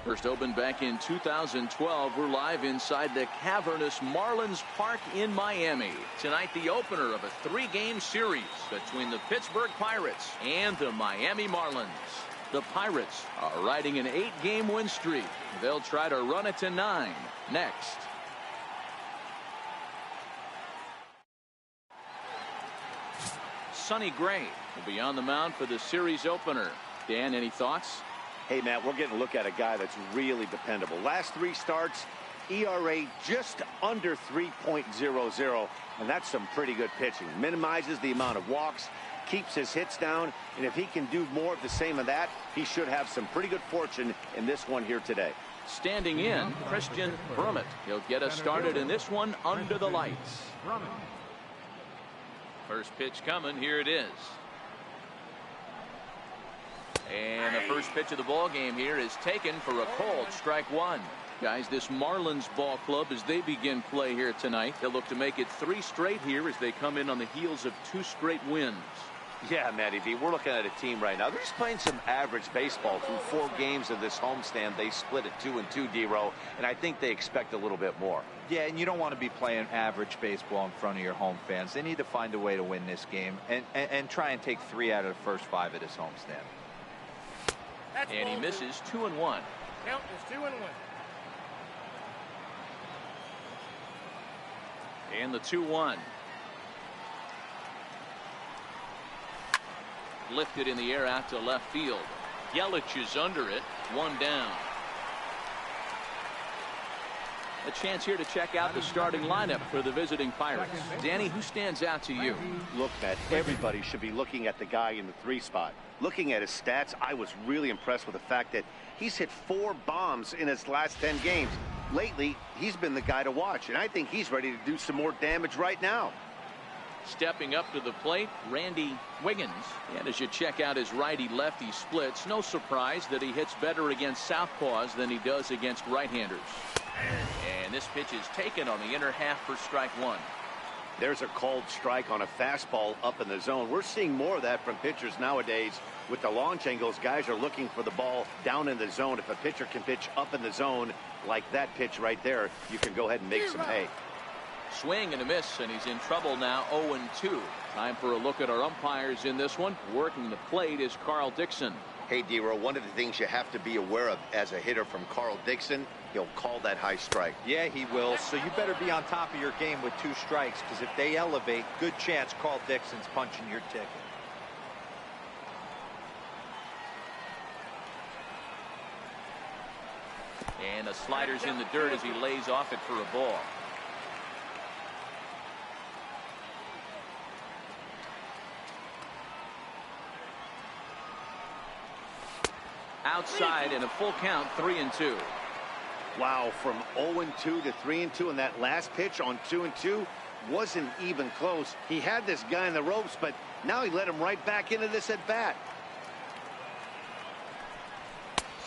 First opened back in 2012. We're live inside the cavernous Marlins Park in Miami. Tonight, the opener of a 3-game series between the Pittsburgh Pirates and the Miami Marlins. The Pirates are riding an 8-game win streak. They'll try to run it to 9 next. Sonny Gray will be on the mound for the series opener. Dan, any thoughts? Hey, Matt, we're getting a look at a guy that's really dependable. Last 3 starts, ERA just under 3.00, and that's some pretty good pitching. Minimizes the amount of walks, keeps his hits down, and if he can do more of the same of that, he should have some pretty good fortune in this one here today. Standing in, Christian Brummett. He'll get us started in this one under the lights. First pitch coming. Here it is. And the first pitch of the ball game here is taken for a called strike 1. Guys, this Marlins ball club, as they begin play here tonight, they'll look to make it 3 straight here as they come in on the heels of 2 straight wins. Yeah, Matty V, we're looking at a team right now. They're just playing some average baseball through 4 games of this homestand. They split at 2-2, D-Row, and I think they expect a little bit more. Yeah, and you don't want to be playing average baseball in front of your home fans. They need to find a way to win this game and try and take 3 out of the first 5 of this homestand. And he misses 2-1. Count is 2-1. And the 2-1. Lifted in the air out to left field. Yelich is under it. 1 down. A chance here to check out the starting lineup for the visiting Pirates. Danny, who stands out to you? Look, Matt, everybody should be looking at the guy in the 3 spot. Looking at his stats, I was really impressed with the fact that he's hit 4 bombs in his last 10 games. Lately, he's been the guy to watch, and I think he's ready to do some more damage right now. Stepping up to the plate, Randy Wiggins. And as you check out his righty-lefty splits, no surprise that he hits better against southpaws than he does against right-handers. And this pitch is taken on the inner half for strike 1. There's a called strike on a fastball up in the zone. We're seeing more of that from pitchers nowadays. With the launch angles, guys are looking for the ball down in the zone. If a pitcher can pitch up in the zone like that pitch right there, you can go ahead and make some hay. Swing and a miss, and he's in trouble now. 0-2. Time for a look at our umpires in this one. Working the plate is Carl Dixon. Hey, D-Row, one of the things you have to be aware of as a hitter from Carl Dixon, he'll call that high strike. Yeah, he will. So you better be on top of your game with 2 strikes, because if they elevate, good chance Carl Dixon's punching your ticket. And the slider's in the dirt as he lays off it for a ball. Outside and a full count, 3-2. Wow, from 0-2 to 3-2, and that last pitch on 2-2 wasn't even close. He had this guy in the ropes, but now he let him right back into this at bat.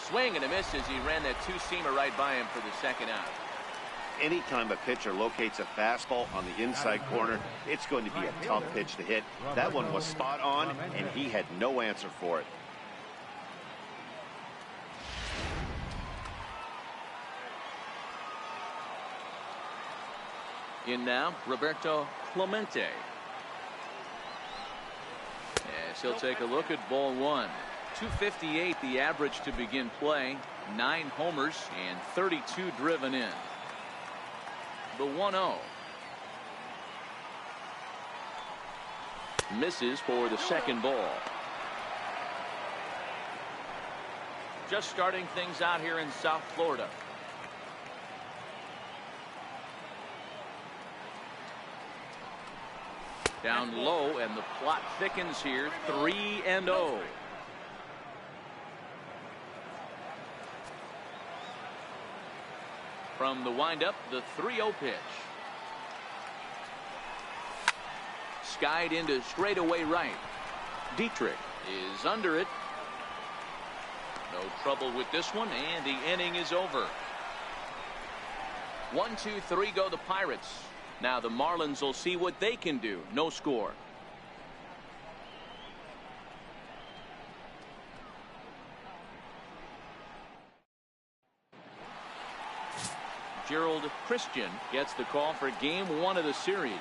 Swing and a miss as he ran that 2-seamer right by him for the second out. Anytime a pitcher locates a fastball on the inside corner, it's going to be a tough pitch to hit. That one was spot on, and he had no answer for it. In now, Roberto Clemente. As he'll take a look at ball 1. 258 the average to begin play. 9 homers and 32 driven in. The 1-0. Misses for the second ball. Just starting things out here in South Florida. Down low, and the plot thickens here. 3-0. From the windup, the 3-0 pitch. Skied into straightaway right. Dietrich is under it. No trouble with this one, and the inning is over. 1, 2, 3 go the Pirates. Now the Marlins will see what they can do. No score. Gerald Christian gets the call for game 1 of the series.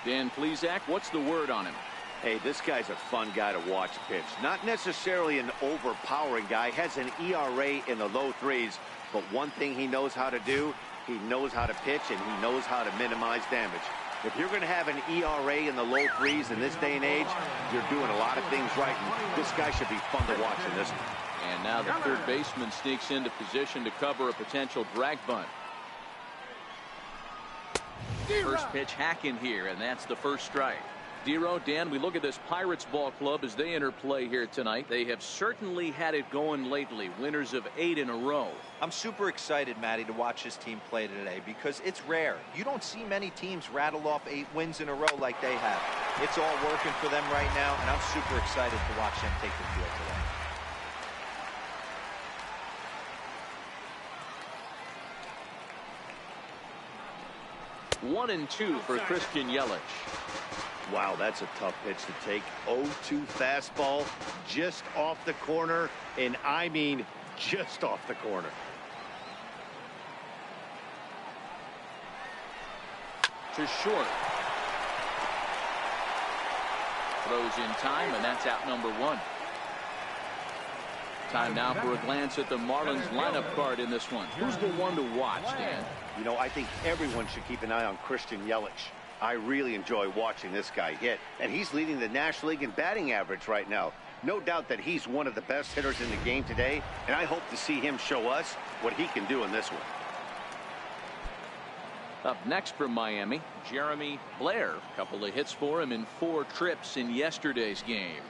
Dan Plesac, what's the word on him? Hey, this guy's a fun guy to watch pitch. Not necessarily an overpowering guy. Has an ERA in the low 3s. But one thing he knows how to do, he knows how to pitch, and he knows how to minimize damage. If you're going to have an ERA in the low 3s in this day and age, you're doing a lot of things right. And this guy should be fun to watch in this one. And now the third baseman sneaks into position to cover a potential drag bunt. First pitch hack in here, and that's the first strike. Dero, Dan, we look at this Pirates ball club as they enter play here tonight. They have certainly had it going lately, winners of 8 in a row. I'm super excited, Matty, to watch this team play today because it's rare. You don't see many teams rattle off 8 wins in a row like they have. It's all working for them right now, and I'm super excited to watch them take the field today. 1-2 for Christian Yelich. Wow, that's a tough pitch to take. 0-2 fastball just off the corner, and I mean just off the corner. To short. Throws in time, and that's out number 1. Time now for a glance at the Marlins lineup card in this one. Who's the one to watch, Dan? You know, I think everyone should keep an eye on Christian Yelich. I really enjoy watching this guy hit, and he's leading the National League in batting average right now. No doubt that he's one of the best hitters in the game today, and I hope to see him show us what he can do in this one. Up next from Miami, Jeremy Blair. A couple of hits for him in 4 trips in yesterday's game.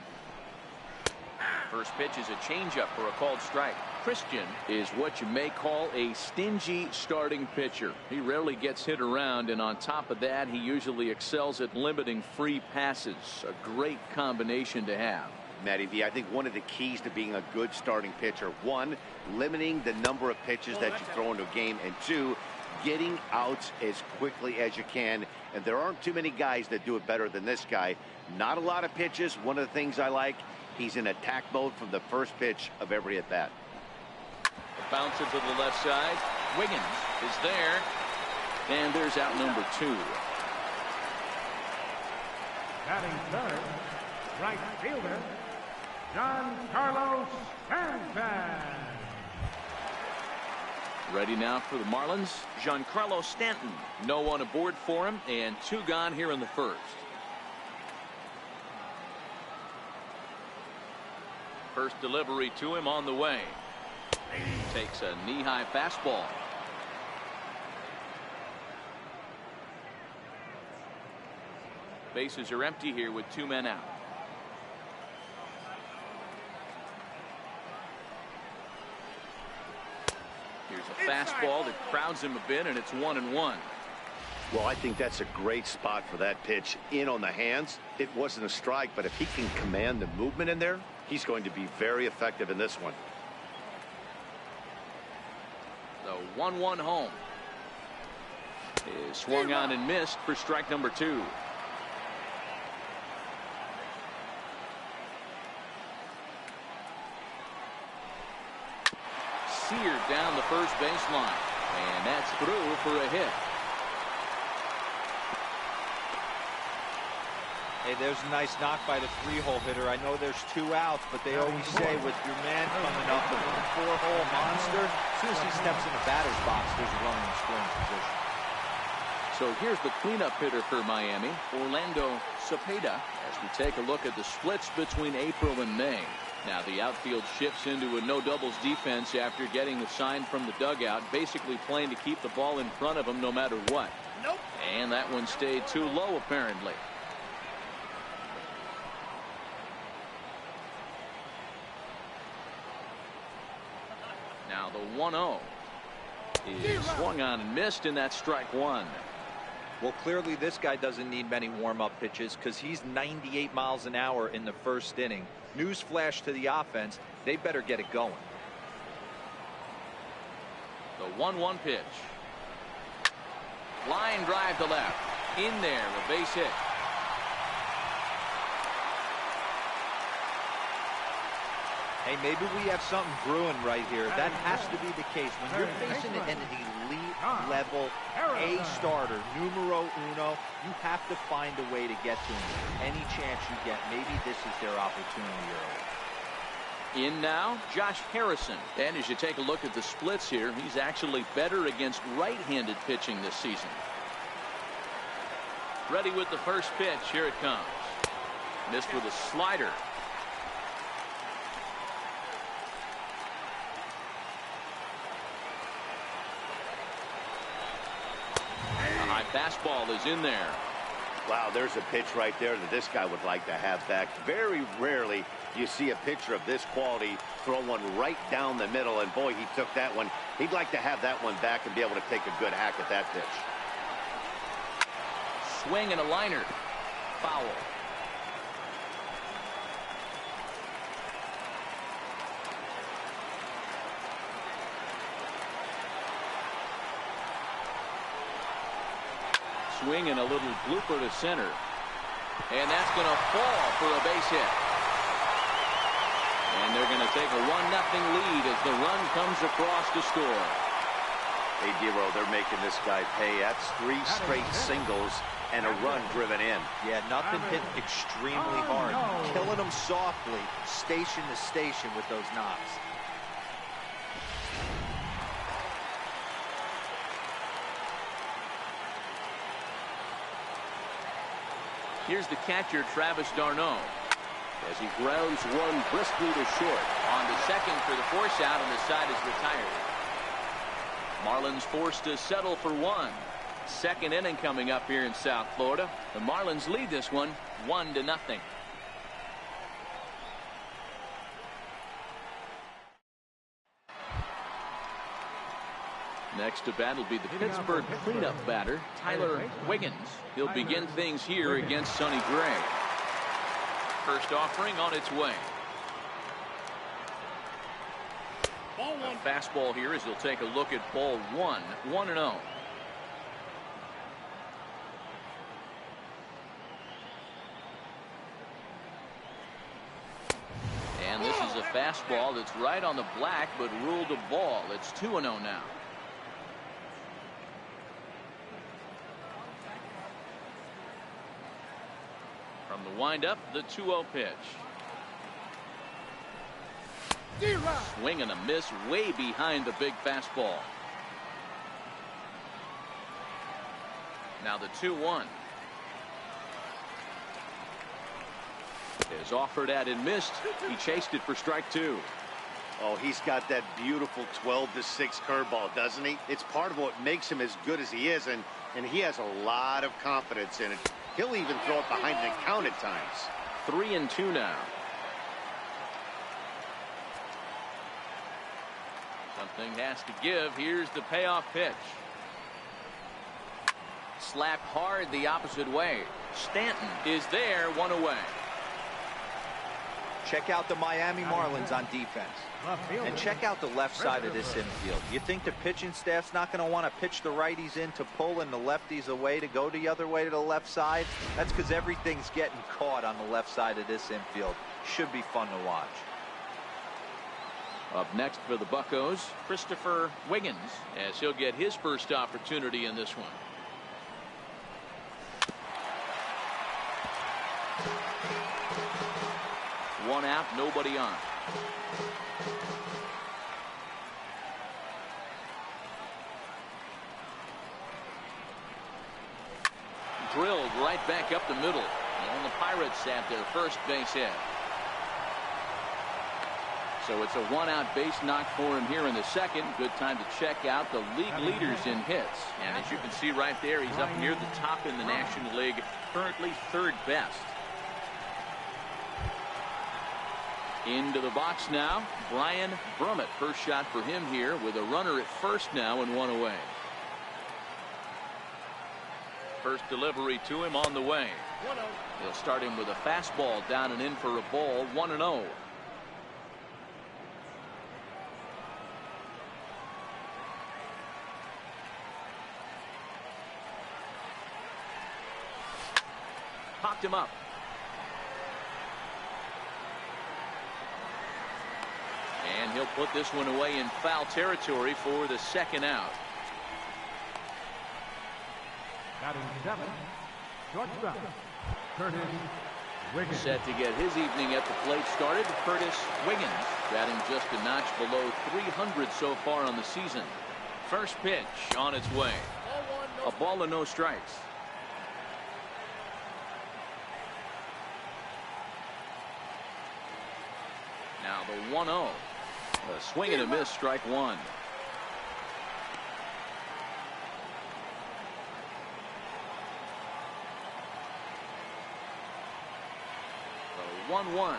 First pitch is a changeup for a called strike. Christian is what you may call a stingy starting pitcher. He rarely gets hit around, and on top of that, he usually excels at limiting free passes. A great combination to have. Matty V, I think one of the keys to being a good starting pitcher, 1, limiting the number of pitches that you throw into a game, and 2, getting outs as quickly as you can. And there aren't too many guys that do it better than this guy. Not a lot of pitches. One of the things I like, he's in attack mode from the first pitch of every at bat. Bouncer to the left side. Wiggins is there, and there's out number 2. Batting third, right fielder, Giancarlo Stanton. Ready now for the Marlins, Giancarlo Stanton. No one aboard for him, and 2 gone here in the first. First delivery to him on the way. Takes a knee-high fastball. Bases are empty here with 2 men out. Here's a fastball that crowds him a bit, and it's 1-1. Well, I think that's a great spot for that pitch. In on the hands. It wasn't a strike, but if he can command the movement in there, he's going to be very effective in this one. The 1-1 home is swung on and missed for strike number 2. Seared down the first baseline, and that's through for a hit. Hey, there's a nice knock by the 3-hole hitter. I know there's 2 outs, but they always say with your man coming up with a 4-hole monster, as soon as he steps in the batter's box, there's a runner in scoring position. So here's the cleanup hitter for Miami, Orlando Cepeda, as we take a look at the splits between April and May. Now the outfield shifts into a no-doubles defense after getting the sign from the dugout, basically playing to keep the ball in front of him no matter what. Nope. And that one stayed too low, apparently. Now the 1-0 is swung on and missed, and that's strike 1. Well, clearly this guy doesn't need many warm-up pitches because he's 98 miles an hour in the first inning. Newsflash to the offense, they better get it going. The 1-1 pitch. Line drive to left. In there, a base hit. Hey, maybe we have something brewing right here. That has to be the case. When you're facing an elite level A starter, numero uno, you have to find a way to get to him. Any chance you get, maybe this is their opportunity early. In now, Josh Harrison. And as you take a look at the splits here, he's actually better against right-handed pitching this season. Ready with the first pitch. Here it comes. Missed with a slider. Fastball is in there. Wow, there's a pitch right there that this guy would like to have back. Very rarely you see a pitcher of this quality throw one right down the middle, and boy, he took that one. He'd like to have that one back and be able to take a good hack at that pitch. Swing and a liner. Foul. Swing and a little blooper to center. And that's going to fall for a base hit. And they're going to take a 1-0 lead as the run comes across to score. Hey, Dero, they're making this guy pay. That's 3 straight singles and a run driven in. Yeah, nothing hit extremely hard. Killing them softly, station to station with those knocks. Here's the catcher, Travis d'Arnaud, as he grounds one briskly to short. On to second for the force out, and the side is retired. Marlins forced to settle for one. Second inning coming up here in South Florida. The Marlins lead this one 1-0. Next to bat will be the Pittsburgh cleanup batter, Tyler Wiggins. He'll begin things here against Sonny Gray. First offering on its way. A fastball here as he'll take a look at ball 1, 1-0. And this is a fastball that's right on the black, but ruled a ball. It's 2-0 now. From the windup, the 2-0 pitch. Swing and a miss way behind the big fastball. Now the 2-1. Is offered at and missed. He chased it for strike 2. Oh, he's got that beautiful 12-6 curveball, doesn't he? It's part of what makes him as good as he is, and he has a lot of confidence in it. He'll even throw it behind the count at times. 3-2 now. Something has to give. Here's the payoff pitch. Slapped hard the opposite way. Stanton is there, 1 away. Check out the Miami Marlins on defense. And check out the left side of this infield. You think the pitching staff's not going to want to pitch the righties in to pull and the lefties away to go the other way to the left side? That's because everything's getting caught on the left side of this infield. Should be fun to watch. Up next for the Buccos, Christopher Wiggins, as he'll get his first opportunity in this one. One out, nobody on. Drilled right back up the middle. And the Pirates at their first base hit. So it's a 1-out base knock for him here in the second. Good time to check out the league leaders in hits. And as you can see right there, he's up near the top in the National League, currently third best. Into the box now, Brian Brummett. First shot for him here with a runner at first now and 1 away. First delivery to him on the way. They'll start him with a fastball down and in for a ball, 1-0. Popped him up. And he'll put this one away in foul territory for the second out. Batting seventh, shortstop, Curtis Wiggins. Set to get his evening at the plate started. Curtis Wiggins batting just a notch below 300 so far on the season. First pitch on its way. A ball and no strikes. Now the 1-0. A swing and a miss, strike one. The 1-1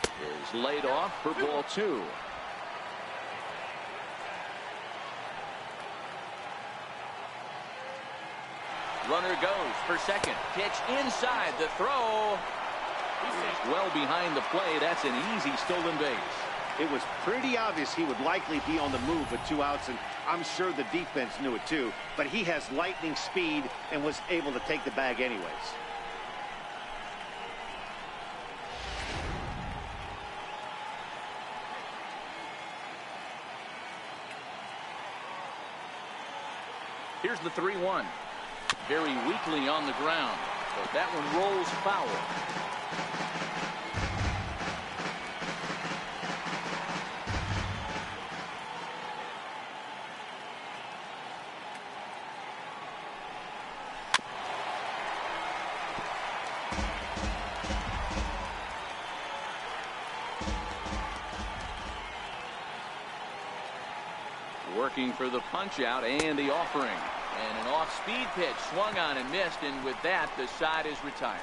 is laid off for ball two. Runner goes for second. Pitch inside. The throw. Well behind the play. That's an easy stolen base. It was pretty obvious he would likely be on the move with 2 outs, and I'm sure the defense knew it too. But he has lightning speed and was able to take the bag anyways. Here's the 3-1. Very weakly on the ground, but that one rolls foul. Working for the punch out and the offering. And an off-speed pitch swung on and missed, and with that the side is retired.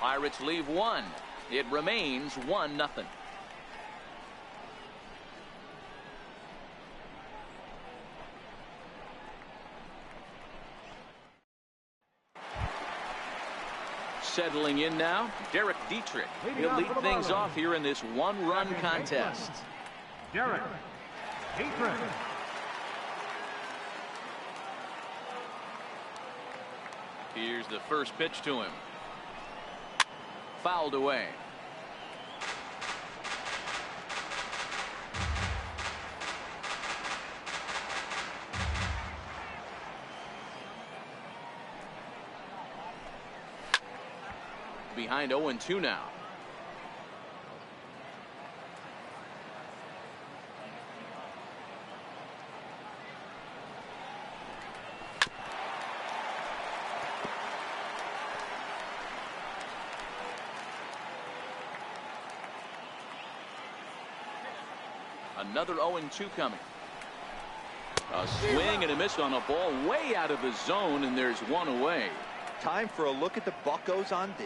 Pirates leave one. It remains 1-0. Settling in now, Derek Dietrich. He'll lead things off here in this one-run contest. Derek Dietrich. Here's the first pitch to him. Fouled away. Behind 0-2 now. Another 0-2 coming. A swing and a miss on a ball way out of the zone, and there's one away. Time for a look at the Buccos on D.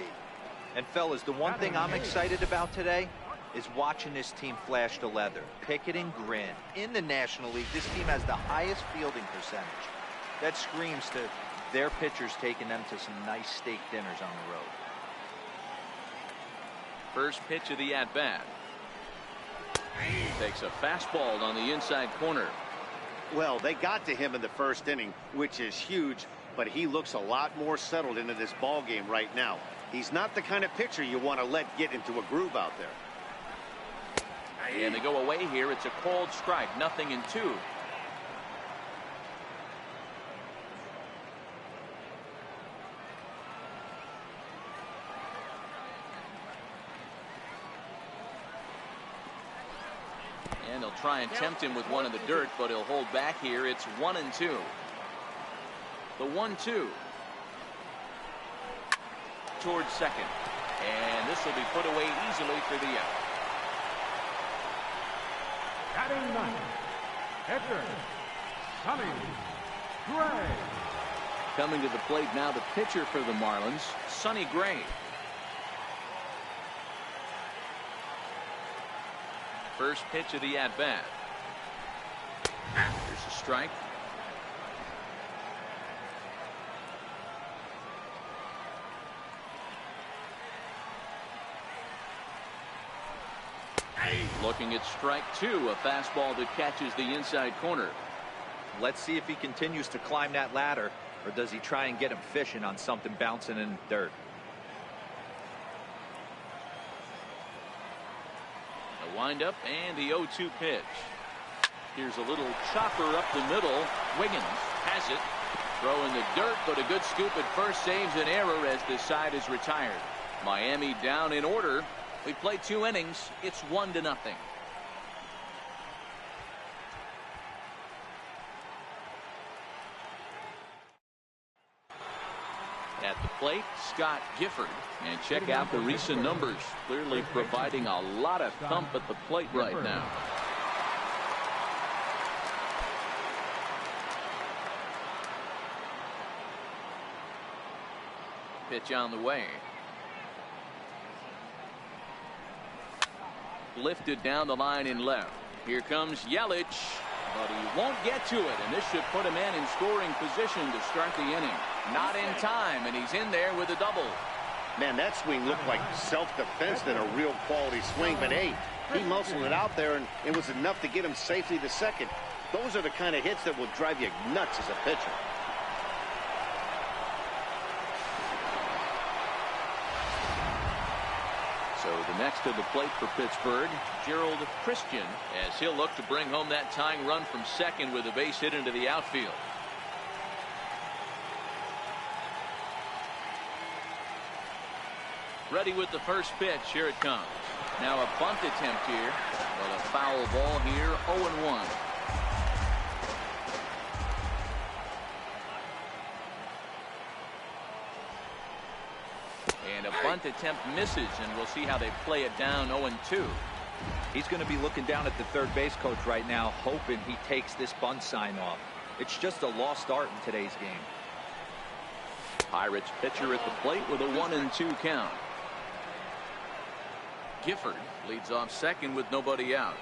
And fellas, the one thing I'm excited about today is watching this team flash the leather. Pickett and grin. In the National League, this team has the highest fielding percentage. That screams to their pitchers taking them to some nice steak dinners on the road. First pitch of the at-bat. Takes a fastball on the inside corner. Well, they got to him in the first inning, which is huge, but he looks a lot more settled into this ball game right now. He's not the kind of pitcher you want to let get into a groove out there. And they go away here. It's a called strike. 0-2. And they'll try and tempt him with one in the dirt, but he'll hold back here. It's 1-2. The 1-2. Towards second. And this will be put away easily for the out. Batting ninth, Edgar Sonny Gray. Coming to the plate now, the pitcher for the Marlins, Sonny Gray. First pitch of the at-bat. There's a strike. Looking at strike two, a fastball that catches the inside corner. Let's see if he continues to climb that ladder, or does he try and get him fishing on something bouncing in the dirt. The windup and the 0-2 pitch. Here's a little chopper up the middle. Wiggins has it. Throw in the dirt, but a good scoop at first saves an error as this side is retired. Miami down in order. We played 2 innings. It's 1-0. At the plate, Scott Gifford. And check out the recent numbers. Clearly providing a lot of thump at the plate right now. Pitch on the way. Lifted down the line in left. Here comes Yelich, but he won't get to it, and this should put him in scoring position to start the inning. Not in time, and he's in there with a double. Man, that swing looked like self-defense than a real quality swing, but hey, he muscled it out there, and it was enough to get him safely to second. Those are the kind of hits that will drive you nuts as a pitcher. So the next to the plate for Pittsburgh, Gerald Christian, as he'll look to bring home that tying run from second with a base hit into the outfield. Ready with the first pitch. Here it comes. Now a bunt attempt here, but a foul ball here. 0-1. And a bunt attempt misses, and we'll see how they play it down. 0-2. He's going to be looking down at the third base coach right now, hoping he takes this bunt sign off. It's just a lost art in today's game. Pirates pitcher at the plate with a 1-2 count. Gifford leads off second with nobody out.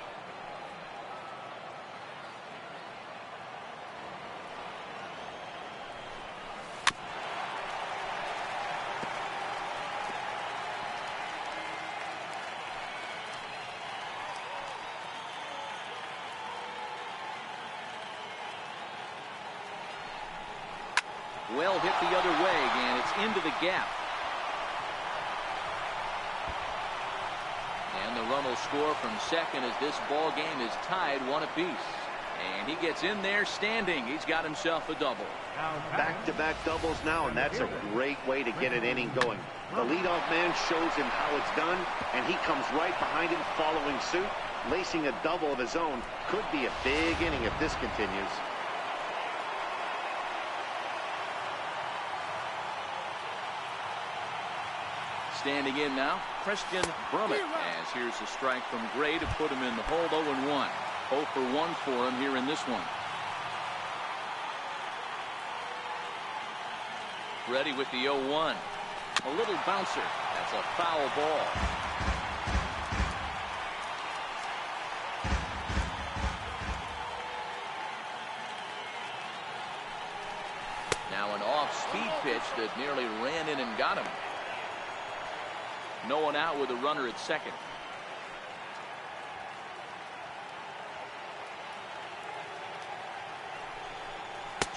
Well hit the other way, and it's into the gap. And the run will score from second as this ball game is tied 1 apiece. And he gets in there standing. He's got himself a double. Back-to-back doubles now, and that's a great way to get an inning going. The leadoff man shows him how it's done, and he comes right behind him following suit. Lacing a double of his own could be a big inning if this continues. Standing in now, Christian Brummett, as here's a strike from Gray to put him in the hold. 0-1. 0 for 1 for him here in this one. Ready with the 0-1. A little bouncer. That's a foul ball. Now an off-speed pitch that nearly ran in and got him. No one out with a runner at second.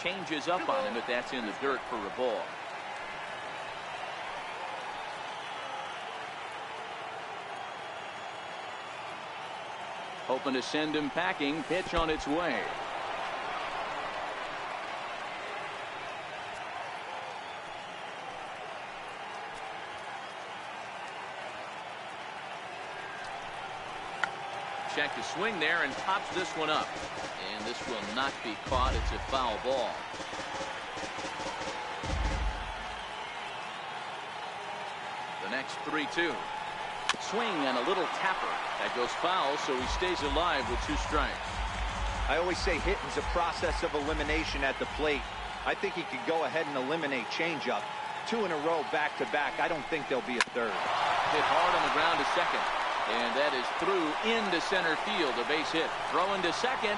Changes up on him, but that's in the dirt for a ball. Hoping to send him packing. Pitch on its way. Check the swing there and pops this one up. And this will not be caught. It's a foul ball. The next 3-2. Swing and a little tapper. That goes foul, so he stays alive with 2 strikes. I always say hitting's a process of elimination at the plate. I think he could go ahead and eliminate changeup. 2 in a row back-to-back. I don't think there'll be a third. Hit hard on the ground to second. And that is through into center field. A base hit. Throwing to second.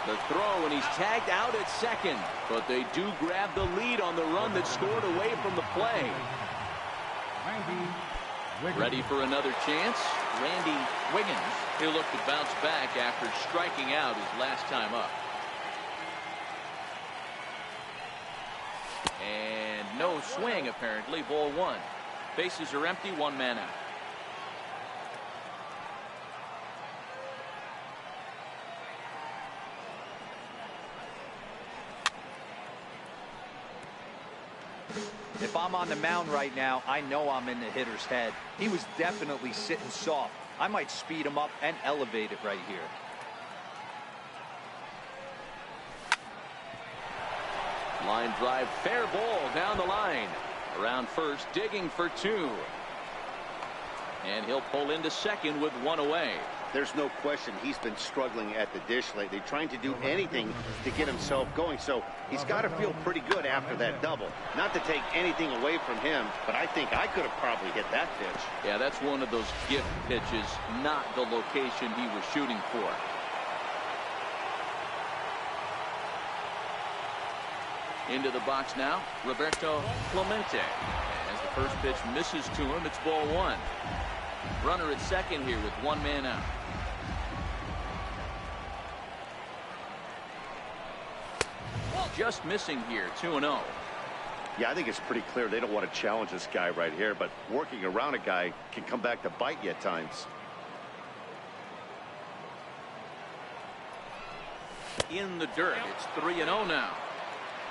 The throw, and he's tagged out at second. But they do grab the lead on the run that scored away from the play. Ready for another chance. Randy Wiggins. He'll look to bounce back after striking out his last time up. And no swing, apparently. Ball 1. Bases are empty. 1 man out. If I'm on the mound right now, I know I'm in the hitter's head. He was definitely sitting soft. I might speed him up and elevate it right here. Line drive, fair ball down the line. Around first, digging for 2. And he'll pull into second with 1 away. There's no question he's been struggling at the dish lately, trying to do anything to get himself going. So he's got to feel pretty good after that double. Not to take anything away from him, but I think I could have probably hit that pitch. Yeah, that's one of those gift pitches, not the location he was shooting for. Into the box now, Roberto Clemente. As the first pitch misses to him, it's ball 1. Runner at second here with 1 man out. Just missing here, 2-0. Yeah, I think it's pretty clear they don't want to challenge this guy right here, but working around a guy can come back to bite you at times. In the dirt, it's 3-0 now.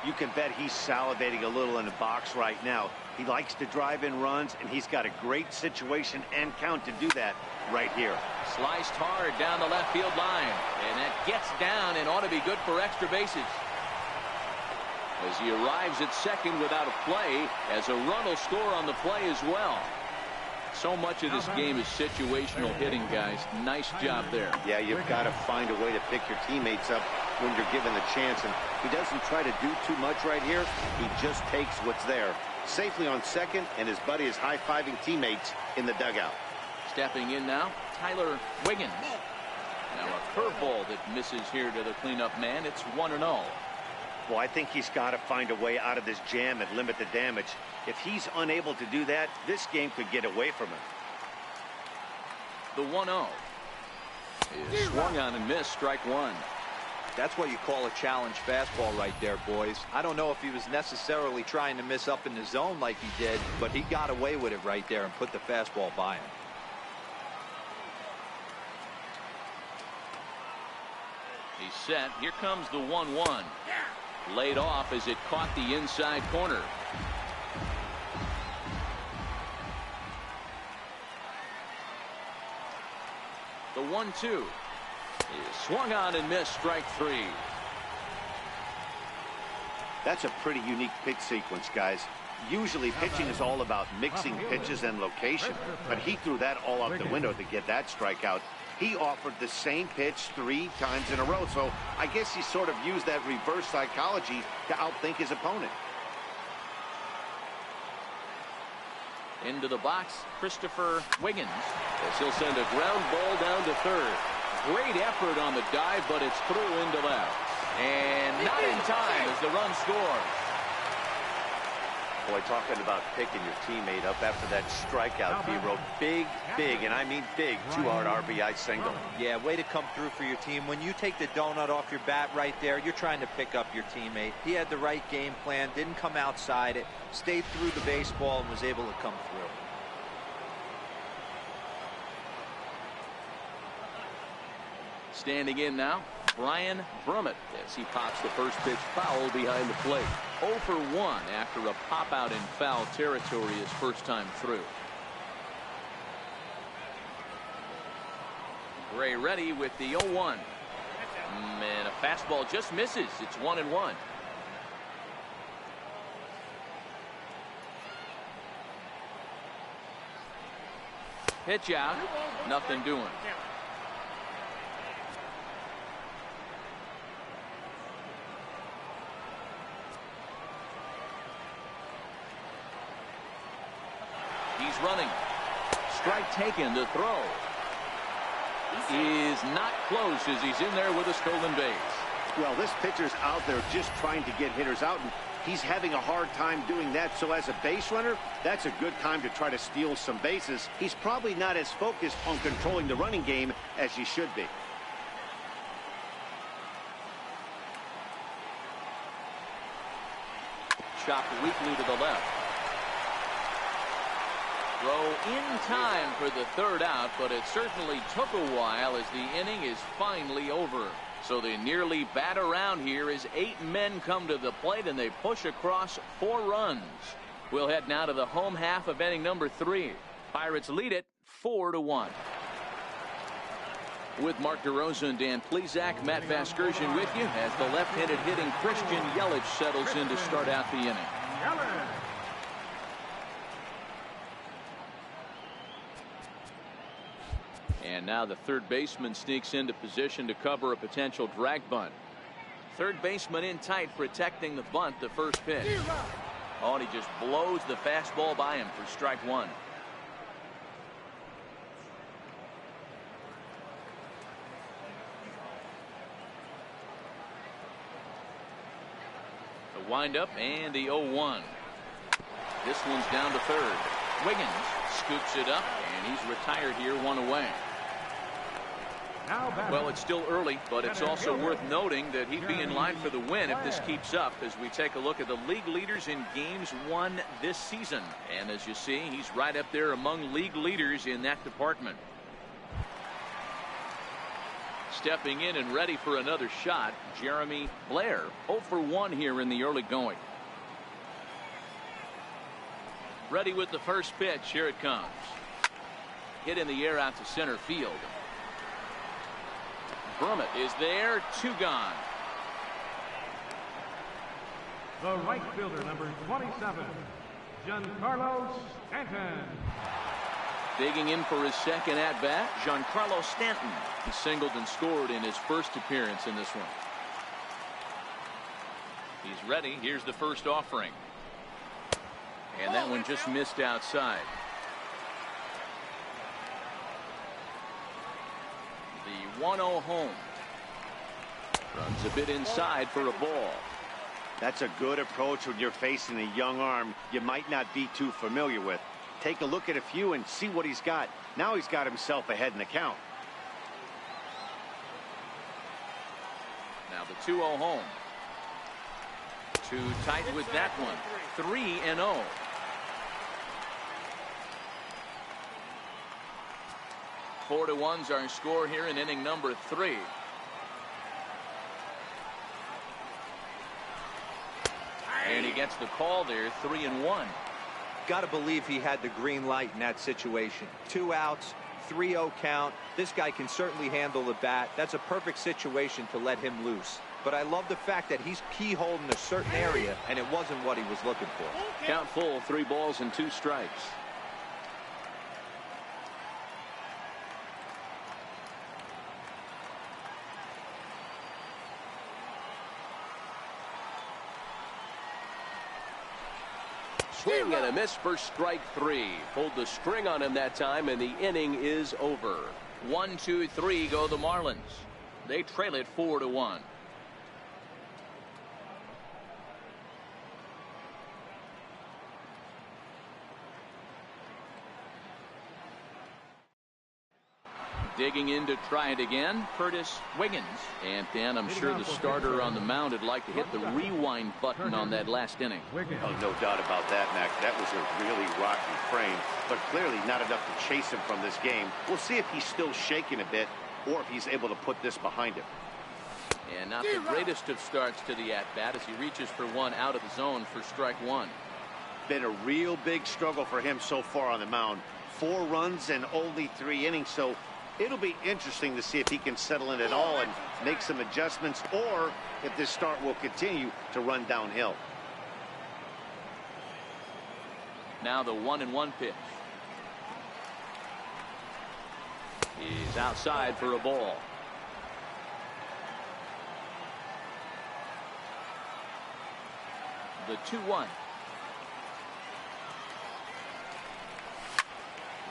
You can bet he's salivating a little in the box right now. He likes to drive in runs, and he's got a great situation and count to do that right here. Sliced hard down the left field line, and that gets down and ought to be good for extra bases. As he arrives at second without a play, as a run will score on the play as well. So much of this game is situational hitting, guys. Nice job there. Yeah, you've got to find a way to pick your teammates up when you're given the chance, and he doesn't try to do too much right here. He just takes what's there. Safely on second, and his buddy is high-fiving teammates in the dugout. Stepping in now, Tyler Wiggins. Now a curveball that misses here to the cleanup man. It's 1-0. Well, I think he's got to find a way out of this jam and limit the damage. If he's unable to do that, this game could get away from him. The 1-0 is swung on and missed, strike 1. That's what you call a challenge fastball right there, boys. I don't know if he was necessarily trying to miss up in the zone like he did, but he got away with it right there and put the fastball by him. He's set. Here comes the 1-1. Laid off as it caught the inside corner. The 1-2 is swung on and missed, strike 3. That's a pretty unique pitch sequence, guys. Usually pitching is all about mixing pitches and location, but he threw that all out the window to get that strikeout. He offered the same pitch 3 times in a row, so I guess he sort of used that reverse psychology to outthink his opponent. Into the box, Christopher Wiggins, as he'll send a ground ball down to third. Great effort on the dive, but it's through into left. And not in time as the run scores. Boy, talking about picking your teammate up after that strikeout, P-Row. Big, and I mean big, 2-out RBI single. Yeah, way to come through for your team. When you take the donut off your bat right there, you're trying to pick up your teammate. He had the right game plan, didn't come outside it, stayed through the baseball, and was able to come through. Standing in now, Brian Brummett, as he pops the first pitch foul behind the plate. 0 for 1 after a pop out in foul territory his first time through. Gray ready with the 0-1. And a fastball just misses. It's 1-1. Pitch out. Nothing doing. He's running. Strike taken to throw. Is not close as he's in there with a stolen base. Well, this pitcher's out there just trying to get hitters out, and he's having a hard time doing that. So as a base runner, that's a good time to try to steal some bases. He's probably not as focused on controlling the running game as he should be. Chopped weakly to the left. Throw in time for the third out, but it certainly took a while as the inning is finally over. So they nearly bat around here as 8 men come to the plate and they push across 4 runs. We'll head now to the home half of inning number 3. Pirates lead it 4-1. With Mark DeRosa and Dan Plesac, Matt Vasgersian with you as the left-handed hitting Christian Yelich settles in to start out the inning. And now the third baseman sneaks into position to cover a potential drag bunt. Third baseman in tight, protecting the bunt, the first pitch. Oh, and he just blows the fastball by him for strike 1. The windup and the 0-1. This one's down to third. Wiggins scoops it up, and he's retired here, 1 away. Well, it's still early, but it's also worth noting that he'd be in line for the win if this keeps up as we take a look at the league leaders in games won this season. And as you see, he's right up there among league leaders in that department. Stepping in and ready for another shot, Jeremy Blair, 0 for 1 here in the early going. Ready with the first pitch. Here it comes. Hit in the air out to center field. Brummett is there, 2 gone. The right fielder, number 27, Giancarlo Stanton. Digging in for his second at-bat, Giancarlo Stanton. He singled and scored in his first appearance in this one. He's ready. Here's the first offering. And that one just missed outside. The 1-0 home. Runs a bit inside for a ball. That's a good approach when you're facing a young arm you might not be too familiar with. Take a look at a few and see what he's got. Now he's got himself ahead in the count. Now the 2-0 home. Too tight with that one. 3-0. Four to 1's our score here in inning number 3. And he gets the call there, 3-1. Got to believe he had the green light in that situation. 2 outs, 3-0 count. This guy can certainly handle the bat. That's a perfect situation to let him loose. But I love the fact that he's keyholed in a certain area, and it wasn't what he was looking for. Count full, 3 balls and 2 strikes. Swing and a miss for strike 3. Pulled the string on him that time, and the inning is over. 1, 2, 3 go the Marlins. They trail it 4-1. Digging in to try it again, Curtis Wiggins. And Dan, I'm sure the starter on the mound would like to hit the rewind button on that last inning. Oh, no doubt about that, Mac. That was a really rocky frame, but clearly not enough to chase him from this game. We'll see if he's still shaking a bit or if he's able to put this behind him. And not the greatest of starts to the at-bat as he reaches for one out of the zone for strike 1. Been a real big struggle for him so far on the mound. 4 runs and only 3 innings, so it'll be interesting to see if he can settle in at all and make some adjustments, or if this start will continue to run downhill. Now the 1-1 pitch. He's outside for a ball. The 2-1.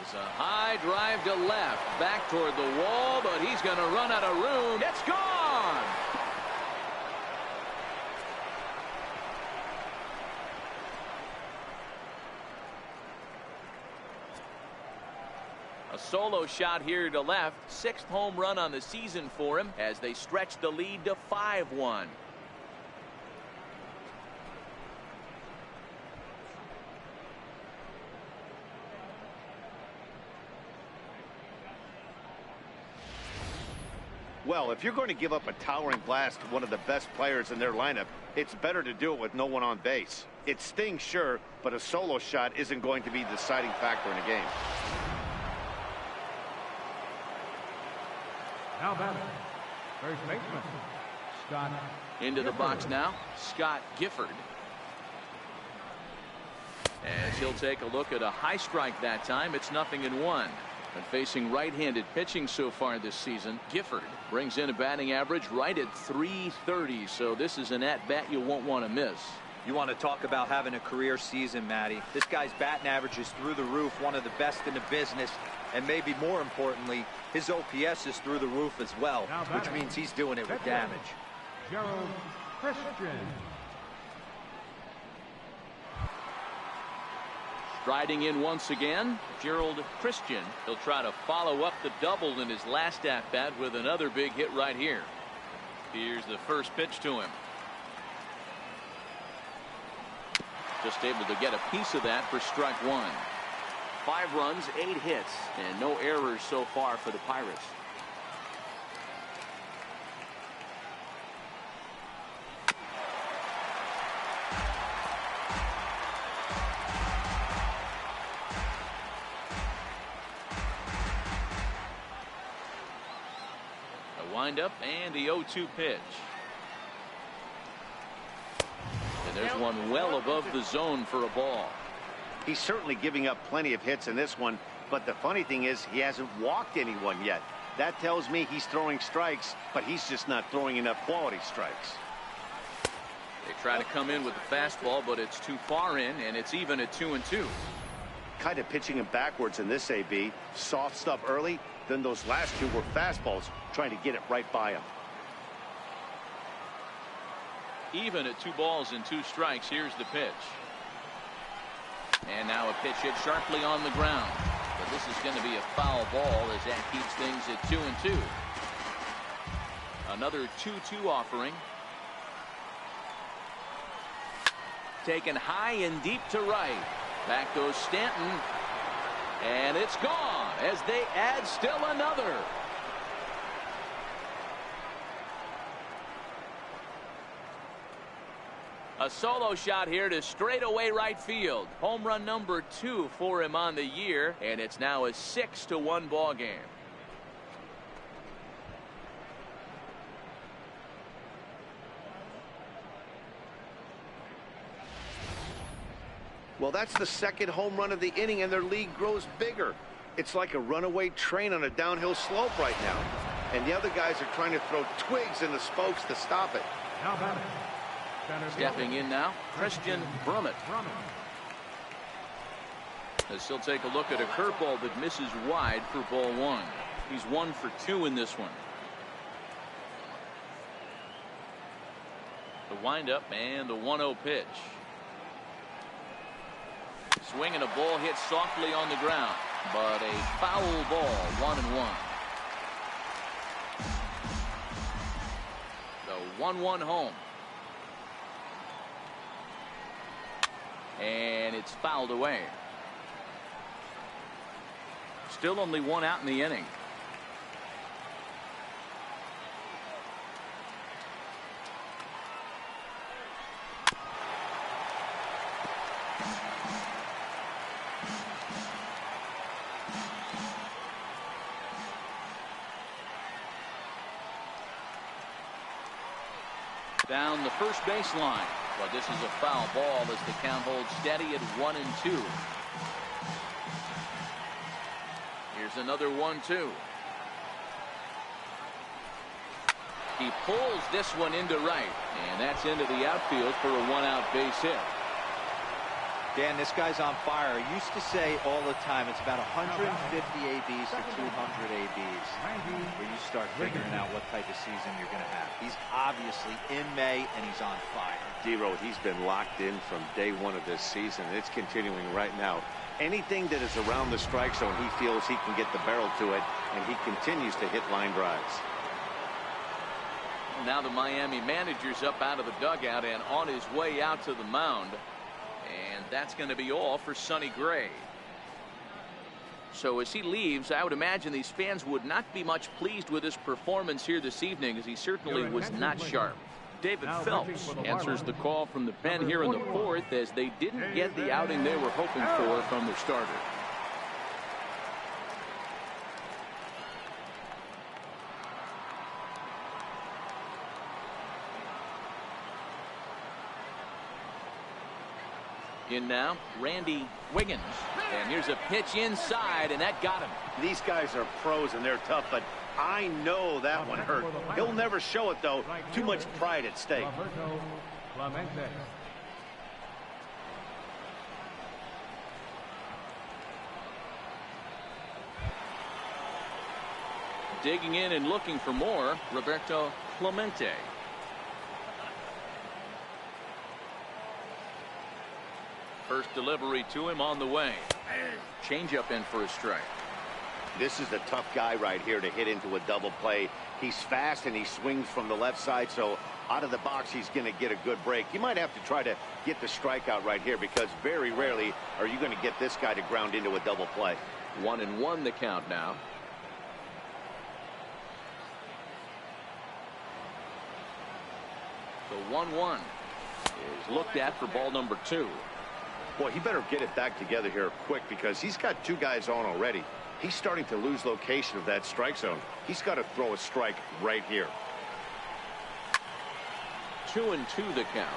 It's a high drive to left, back toward the wall, but he's going to run out of room. It's gone. A solo shot here to left. 6th home run on the season for him as they stretch the lead to 5-1. Well, if you're going to give up a towering blast to one of the best players in their lineup, it's better to do it with no one on base. It stings, sure, but a solo shot isn't going to be the deciding factor in a game. Now batting, first baseman, Scott. Into the box now, Scott Gifford. As he'll take a look at a high strike that time, it's 0-1. And facing right-handed pitching so far this season, Gifford brings in a batting average right at .330, so this is an at-bat you won't want to miss. You want to talk about having a career season, Matty. This guy's batting average is through the roof, one of the best in the business, and maybe more importantly, his OPS is through the roof as well, which means he's doing it with damage. Gerald Christian. Striding in once again, Gerald Christian. He'll try to follow up the double in his last at-bat with another big hit right here. Here's the first pitch to him. Just able to get a piece of that for strike one. 5 runs, 8 hits, and no errors so far for the Pirates. A windup and the 0-2 pitch. And there's one well above the zone for a ball. He's certainly giving up plenty of hits in this one, but the funny thing is he hasn't walked anyone yet. That tells me he's throwing strikes, but he's just not throwing enough quality strikes. They try to come in with the fastball, but it's too far in, and it's even at 2-2. Kind of pitching him backwards in this AB. Soft stuff early, then those last two were fastballs, trying to get it right by him. Even at 2 balls and 2 strikes, here's the pitch. And now a pitch hit sharply on the ground. But this is going to be a foul ball as that keeps things at 2-2. Another 2-2 offering. Taken high and deep to right. Back goes Stanton. And it's gone as they add still another. A solo shot here to straightaway right field. Home run number 2 for him on the year, and it's now a 6-1 ball game. Well, that's the second home run of the inning, and their lead grows bigger. It's like a runaway train on a downhill slope right now. And the other guys are trying to throw twigs in the spokes to stop it. Now batting. Stepping in now, Christian Brummett. As he'll take a look at a curveball that misses wide for ball 1. He's 1 for 2 in this one. The windup and the 1-0 pitch. Swing and a ball hit softly on the ground, but a foul ball, 1-1. The 1-1 home. And it's fouled away. Still only 1 out in the inning. Down the first baseline. But this is a foul ball as the count holds steady at 1-2. Here's another 1-2. He pulls this one into right, and that's into the outfield for a 1-out base hit. Dan, this guy's on fire. I used to say all the time it's about 150 ABs to 200 ABs where you start figuring out what type of season you're going to have. He's obviously in May, and he's on fire. D-Road, he's been locked in from day 1 of this season. It's continuing right now. Anything that is around the strike zone, he feels he can get the barrel to it, and he continues to hit line drives. Now the Miami manager's up out of the dugout and on his way out to the mound. And that's going to be all for Sonny Gray. So as he leaves, I would imagine these fans would not be much pleased with his performance here this evening, as he certainly was not sharp. David Now Phelps pitching for the answers Marlins, the call from the pen number here in the 41. fourth, as they didn't get the outing they were hoping for from their starter. In now, Randy Wiggins. And here's a pitch inside, and that got him. These guys are pros and they're tough, but I know that one hurt. He'll never show it, though. Too much pride at stake. Roberto Clemente. Digging in and looking for more, Roberto Clemente. First delivery to him on the way. Changeup in for a strike. This is a tough guy right here to hit into a double play. He's fast and he swings from the left side, so out of the box he's going to get a good break. You might have to try to get the strikeout right here, because very rarely are you going to get this guy to ground into a double play. 1-1 the count now. The 1-1 is looked at for ball number 2. Boy, he better get it back together here quick, because he's got 2 guys on already. He's starting to lose location of that strike zone. He's got to throw a strike right here. 2-2 the count.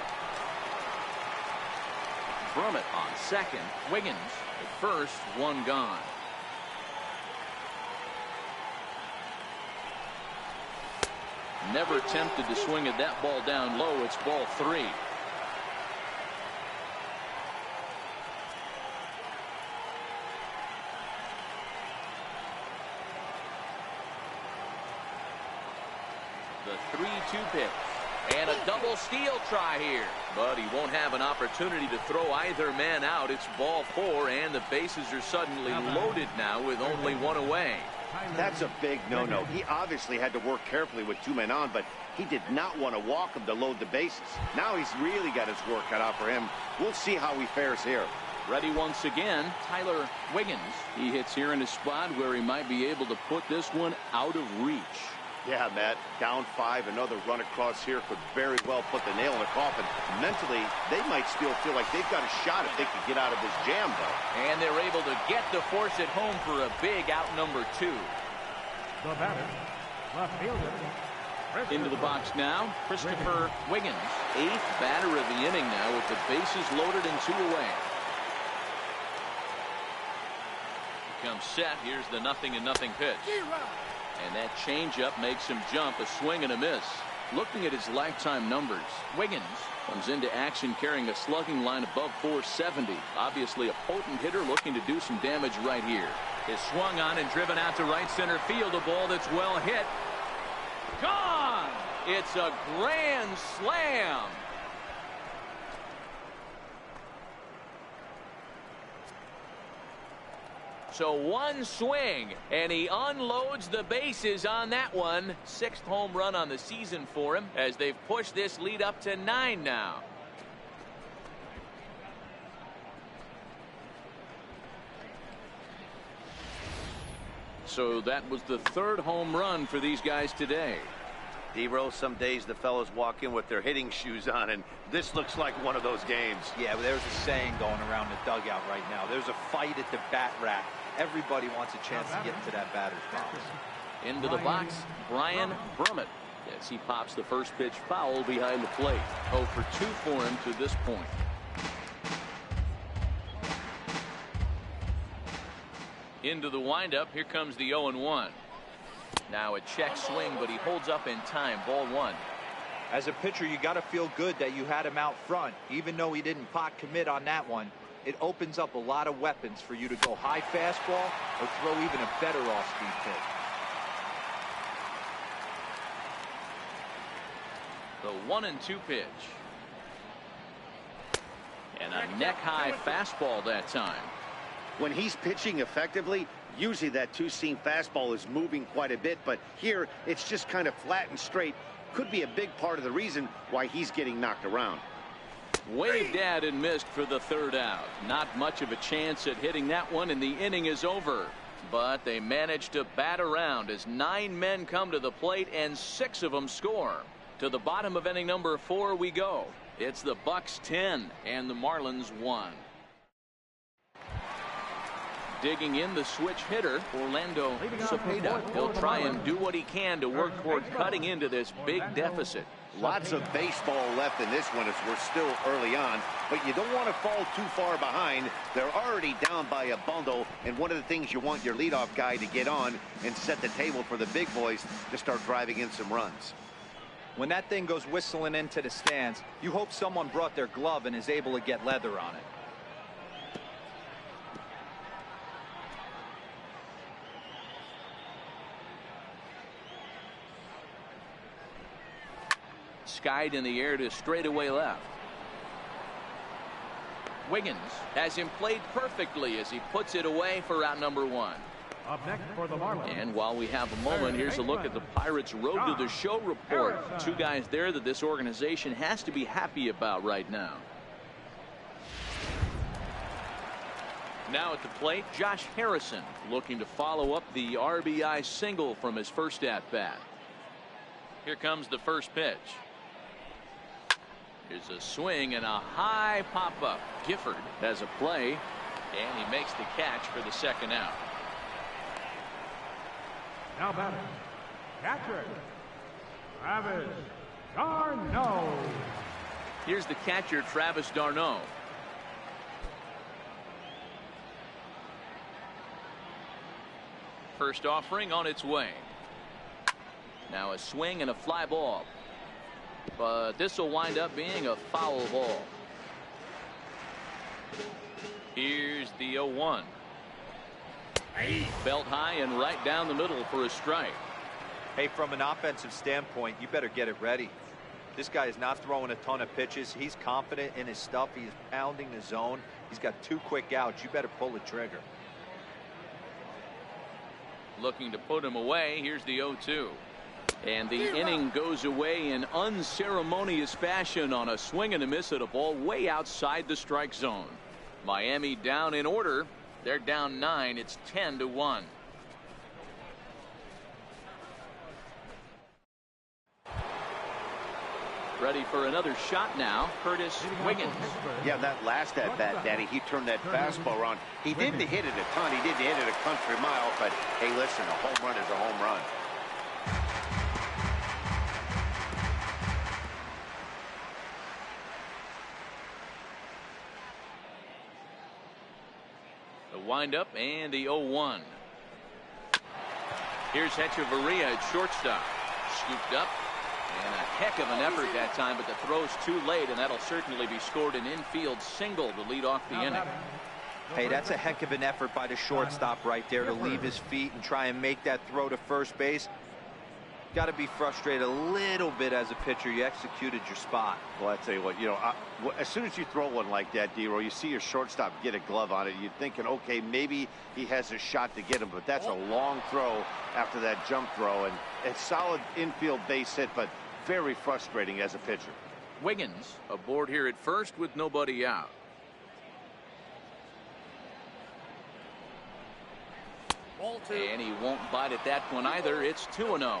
Brummett on second. Wiggins at first. 1 gone. Never tempted to swing at that ball down low. It's ball 3. The 3-2 pitch. And a double steal try here. But he won't have an opportunity to throw either man out. It's ball 4, and the bases are suddenly loaded now with only 1 away. That's a big no-no. He obviously had to work carefully with 2 men on, but he did not want to walk him to load the bases. Now he's really got his work cut out for him. We'll see how he fares here. Ready once again, Tyler Wiggins. He hits here in a spot where he might be able to put this one out of reach. Yeah, Matt, down 5, another run across here could very well put the nail in the coffin. Mentally, they might still feel like they've got a shot if they could get out of this jam, though. And they're able to get the force at home for a big out number 2. The batter, left fielder. Into the box now, Christopher Wiggins. 8th batter of the inning now with the bases loaded and 2 away. Comes set. Here's the 0-0 pitch. And that changeup makes him jump. A swing and a miss. Looking at his lifetime numbers, Wiggins comes into action carrying a slugging line above 470. Obviously a potent hitter looking to do some damage right here. Is swung on and driven out to right center field. A ball that's well hit. Gone! It's a grand slam. So 1 swing, and he unloads the bases on that one. 6th home run on the season for him, as they've pushed this lead up to 9 now. So that was the 3rd home run for these guys today. D-Roll, some days the fellows walk in with their hitting shoes on, and this looks like one of those games. Yeah, there's a saying going around the dugout right now. There's a fight at the bat rack. Everybody wants a chance to get to that batter's box. Into the box, Brian Brummett, as he pops the first pitch foul behind the plate. 0 for 2 for him to this point. Into the windup. Here comes the 0-1. Now a check swing, but he holds up in time. Ball 1. As a pitcher, you got to feel good that you had him out front. Even though he didn't pot commit on that one, it opens up a lot of weapons for you to go high fastball or throw even a better off-speed pitch. The 1-2 pitch. And a neck-high fastball that time. When he's pitching effectively, usually that 2-seam fastball is moving quite a bit, but here it's just kind of flat and straight. Could be a big part of the reason why he's getting knocked around. Waved at and missed for the 3rd out. Not much of a chance at hitting that one, and the inning is over. But they managed to bat around as 9 men come to the plate and 6 of them score. To the bottom of inning number 4 we go. It's the Bucks 10 and the Marlins 1. Digging in the switch hitter, Orlando Cepeda. He'll try and do what he can to work toward cutting into this big deficit. Lots of baseball left in this one as we're still early on, but you don't want to fall too far behind. They're already down by a bundle, and one of the things you want your leadoff guy to get on and set the table for the big boys to start driving in some runs. When that thing goes whistling into the stands, you hope someone brought their glove and is able to get leather on it. Skied in the air to straightaway left. Wiggins has him played perfectly as he puts it away for out number 1. Up next for the Marlins. And while we have a moment, here's a look at the Pirates' road to the show report. 2 guys there that this organization has to be happy about right now. Now at the plate, Josh Harrison looking to follow up the RBI single from his first at bat. Here comes the first pitch. Here's a swing and a high pop up. Gifford has a play, and he makes the catch for the second out. Now batting, catcher, Travis d'Arnaud. Here's the catcher, Travis d'Arnaud. First offering on its way. Now a swing and a fly ball. But this will wind up being a foul ball. Here's the 0-1. Belt high and right down the middle for a strike. Hey, from an offensive standpoint, you better get it ready. This guy is not throwing a ton of pitches. He's confident in his stuff. He's pounding the zone. He's got 2 quick outs. You better pull the trigger. Looking to put him away. Here's the 0-2. And the inning goes away in unceremonious fashion on a swing and a miss at a ball way outside the strike zone. Miami down in order. They're down 9. It's 10-1. Ready for another shot now, Curtis Wiggins. Yeah, that last at bat, Daddy, he turned that fastball around. He didn't hit it a ton. He didn't hit it a country mile, but hey, listen, a home run is a home run. The windup and the 0-1. Here's Hechavarria at shortstop. Scooped up. And a heck of an effort that time, but the throw's too late, and that'll certainly be scored an infield single to lead off the inning. Hey, that's a heck of an effort by the shortstop right there to leave his feet and try and make that throw to first base. Got to be frustrated a little bit as a pitcher. You executed your spot. Well, I tell you what, as soon as you throw one like that, D-Roy, you see your shortstop get a glove on it. You're thinking, okay, maybe he has a shot to get him, but that's a long throw after that jump throw, and a solid infield base hit, but very frustrating as a pitcher. Wiggins aboard here at first with nobody out. And he won't bite at that one either. It's 2-0.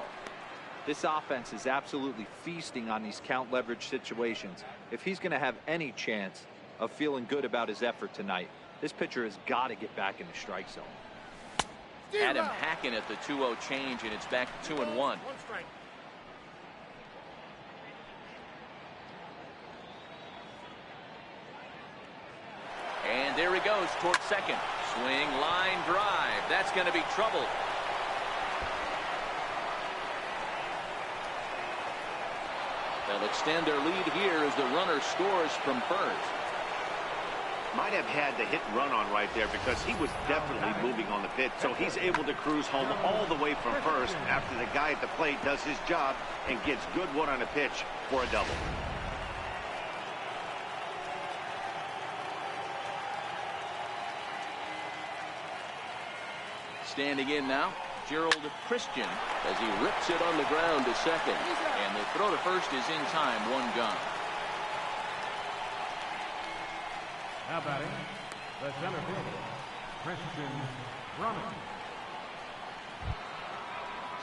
This offense is absolutely feasting on these count leverage situations. If he's going to have any chance of feeling good about his effort tonight, this pitcher has got to get back in the strike zone. Adam hacking at the 2-0 change, and it's back to 2-1. And there he goes towards second. Swing, line drive. That's going to be trouble. They'll extend their lead here as the runner scores from first. Might have had the hit and run on right there because he was definitely moving on the pitch. So he's able to cruise home all the way from first after the guy at the plate does his job and gets good one on a pitch for a double. Standing in now, Gerald Christian as he rips it on the ground to second. And the throw to first is in time, 1 gone. Now batting, the center fielder, Christian Drummond.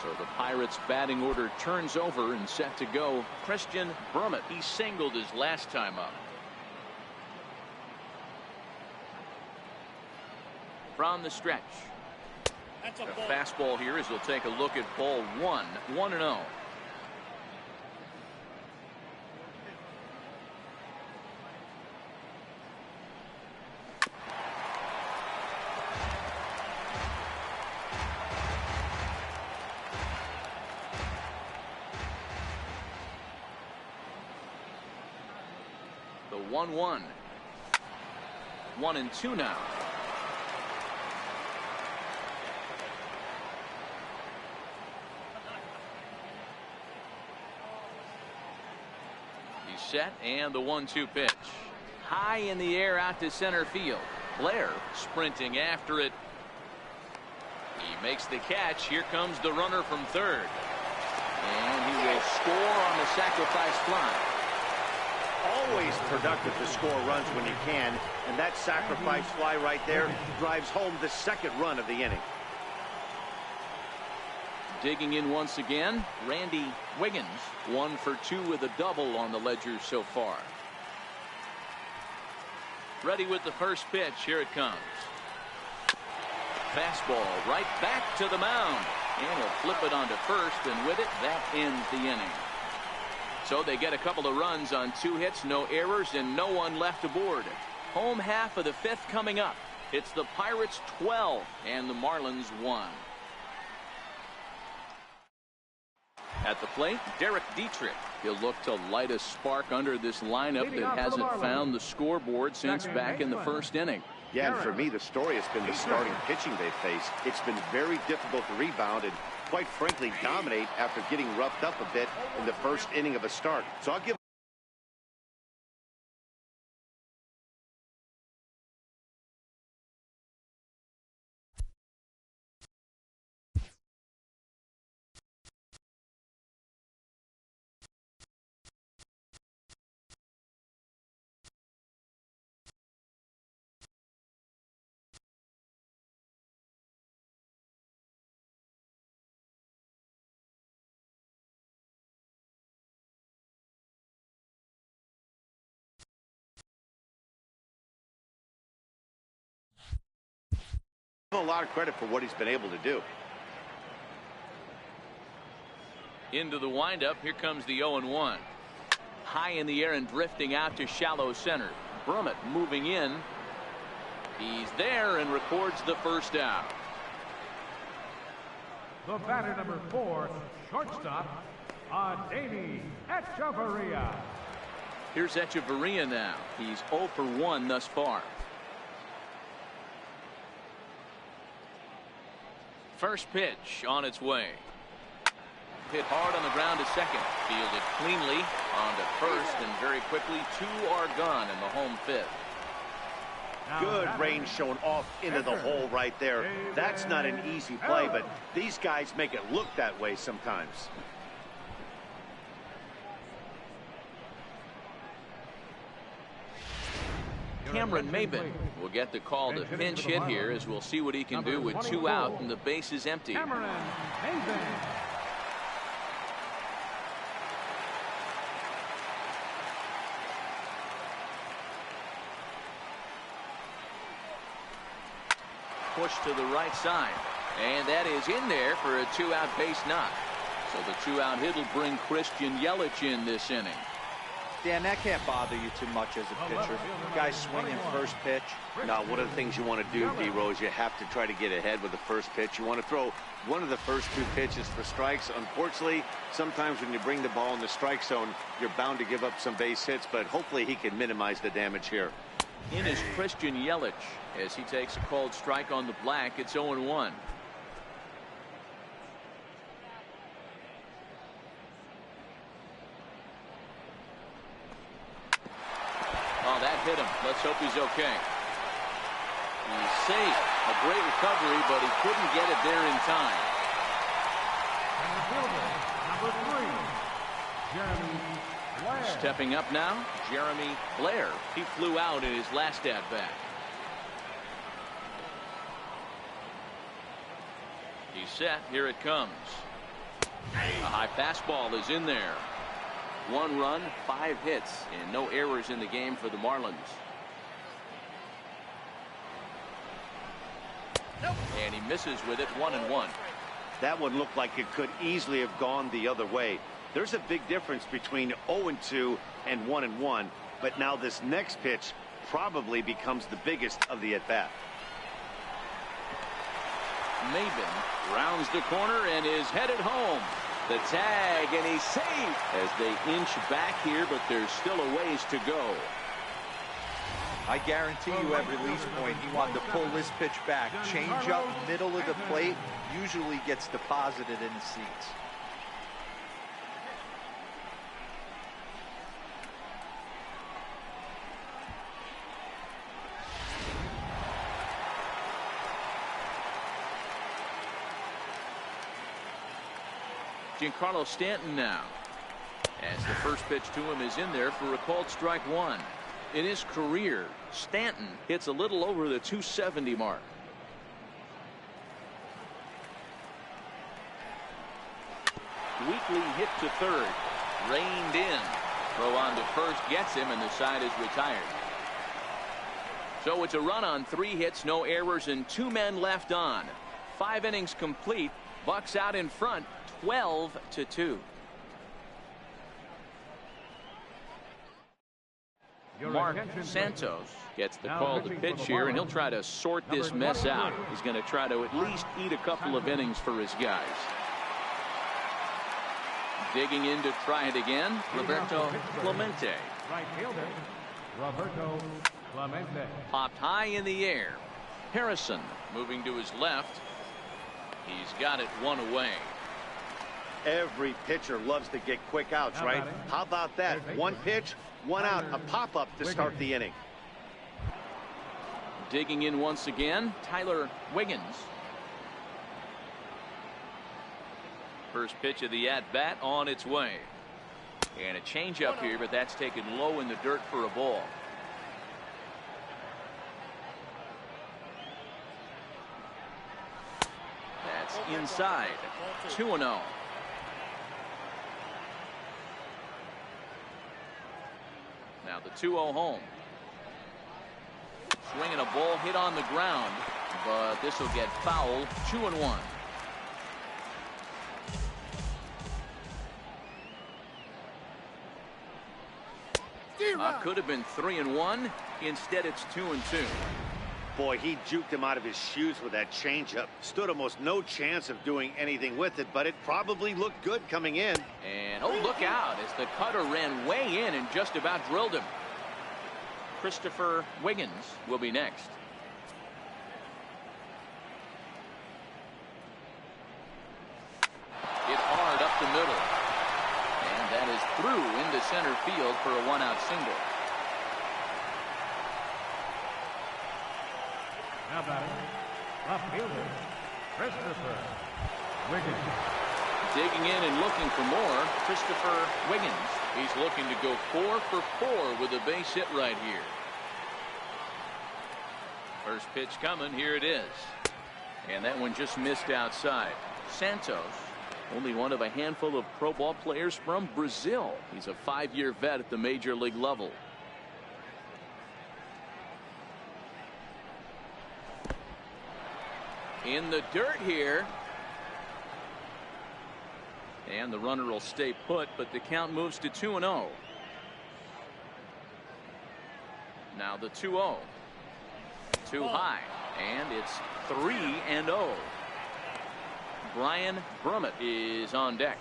So the Pirates batting order turns over and set to go. Christian Brummett. He singled his last time up. From the stretch. A fastball here as he'll take a look at ball one. 1-0. The 1-1. 1-2 now. He's set, and the 1-2 pitch. High in the air out to center field. Blair sprinting after it. He makes the catch. Here comes the runner from third. And he will score on the sacrifice fly. Always productive to score runs when you can, and that sacrifice fly right there drives home the second run of the inning. Digging in once again, Randy Wiggins. 1 for 2 with a double on the ledger so far. Ready with the first pitch. Here it comes. Fastball right back to the mound, and he'll flip it onto first, and with it, that ends the inning. So they get a couple of runs on 2 hits, no errors, and no one left aboard. Home half of the 5th coming up. It's the Pirates 12 and the Marlins 1. At the plate, Derek Dietrich. He'll look to light a spark under this lineup that hasn't found the scoreboard since back in the first inning. Yeah, and for me, the story has been the starting pitching they've faced. It's been very difficult to rebound and, quite frankly, dominate after getting roughed up a bit in the first inning of a start. So I'll give a lot of credit for what he's been able to do. Into the windup. Here comes the 0-1. High in the air and drifting out to shallow center. Brummett moving in. He's there and records the first out. The batter number 4, shortstop, Ademi Echeverria. Here's Echeverria now. He's 0 for 1 thus far. First pitch on its way. Hit hard on the ground to second. Fielded cleanly on to first, and very quickly 2 are gone in the home 5th. Good range shown off into the hole right there. That's not an easy play, but these guys make it look that way sometimes. Cameron Maben will get the call to pinch hit here, as we'll see what he can do with 2 out and the base is empty. Cameron Maben. Push to the right side, and that is in there for a 2-out base knock. So the 2-out hit will bring Christian Yelich in this inning. Dan, that can't bother you too much as a pitcher. Guys swinging first pitch. Now, one of the things you want to do, D-Rose, you have to try to get ahead with the first pitch. You want to throw one of the first 2 pitches for strikes. Unfortunately, sometimes when you bring the ball in the strike zone, you're bound to give up some base hits, but hopefully he can minimize the damage here. In is Christian Yelich as he takes a called strike on the black. It's 0-1. Oh, that hit him. Let's hope he's okay. He's safe. A great recovery, but he couldn't get it there in time. And the fielder, number 3, Jeremy Blair. Stepping up now, Jeremy Blair. He flew out in his last at-bat. He's set. Here it comes. A high fastball is in there. 1 run, 5 hits, and no errors in the game for the Marlins. And he misses with it. 1-1. That one looked like it could easily have gone the other way. There's a big difference between 0-2 and 1-1, but now this next pitch probably becomes the biggest of the at-bat. Maben rounds the corner and is headed home. The tag, and he's safe as they inch back here, but there's still a ways to go. I guarantee you at release point he wanted to pull this pitch back. Change up middle of the plate usually gets deposited in the seats. Giancarlo Stanton now, as the first pitch to him is in there for a called strike 1. In his career, Stanton hits a little over the 270 mark. Weekly hit to third, reined in. Throw on to first gets him, and the side is retired. So it's a run on 3 hits, no errors, and 2 men left on. 5 innings complete. Bucks out in front, 12-2. Mark Santos gets the call to pitch here, and he'll try to sort this mess out. He's going to try to at least eat a couple of innings for his guys. Digging in to try it again, Roberto Clemente. Right fielder, Roberto Clemente. Popped high in the air. Harrison moving to his left. He's got it 1 away. Every pitcher loves to get quick outs, right? How about that? 1 pitch, 1 out, a pop-up to start the inning. Digging in once again, Tyler Wiggins. First pitch of the at-bat on its way. And a changeup here, but that's taken low in the dirt for a ball. That's inside. 2-0. Now the 2-0 home. Swinging a ball hit on the ground, but this will get foul. 2-1. Could have been 3-1. Instead, it's 2-2. Boy, he juked him out of his shoes with that changeup. Stood almost no chance of doing anything with it, but it probably looked good coming in. And oh, look out as the cutter ran way in and just about drilled him. Christopher Wiggins will be next. Hit hard up the middle. And that is through into center field for a 1-out single. Now batting, left fielder, Christopher Wiggins. Digging in and looking for more, Christopher Wiggins. He's looking to go 4 for 4 with a base hit right here. First pitch coming, here it is. And that one just missed outside. Santos, only one of a handful of pro ball players from Brazil. He's a 5-year vet at the major league level. In the dirt here. And the runner will stay put, but the count moves to 2-0. Now the 2-0. Too high, and it's 3-0. Brian Brummett is on deck.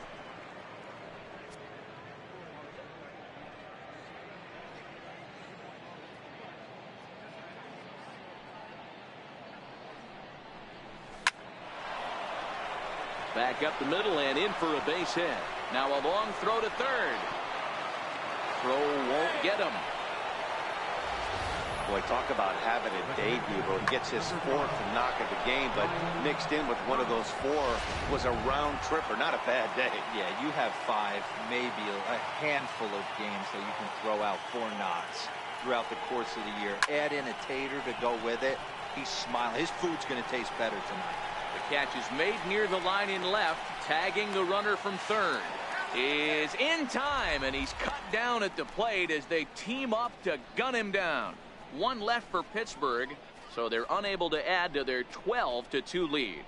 Back up the middle and in for a base hit. Now a long throw to third. Throw won't get him. Boy, talk about having a debut where he gets his 4th knock of the game, but mixed in with one of those 4 was a round tripper. Not a bad day. Yeah, you have 5, maybe a handful of games that you can throw out 4 knocks throughout the course of the year. Add in a tater to go with it. He's smiling. His food's going to taste better tonight. The catch is made near the line in left. Tagging the runner from third is in time, and he's cut down at the plate as they team up to gun him down. One left for Pittsburgh, so they're unable to add to their 12-2 lead.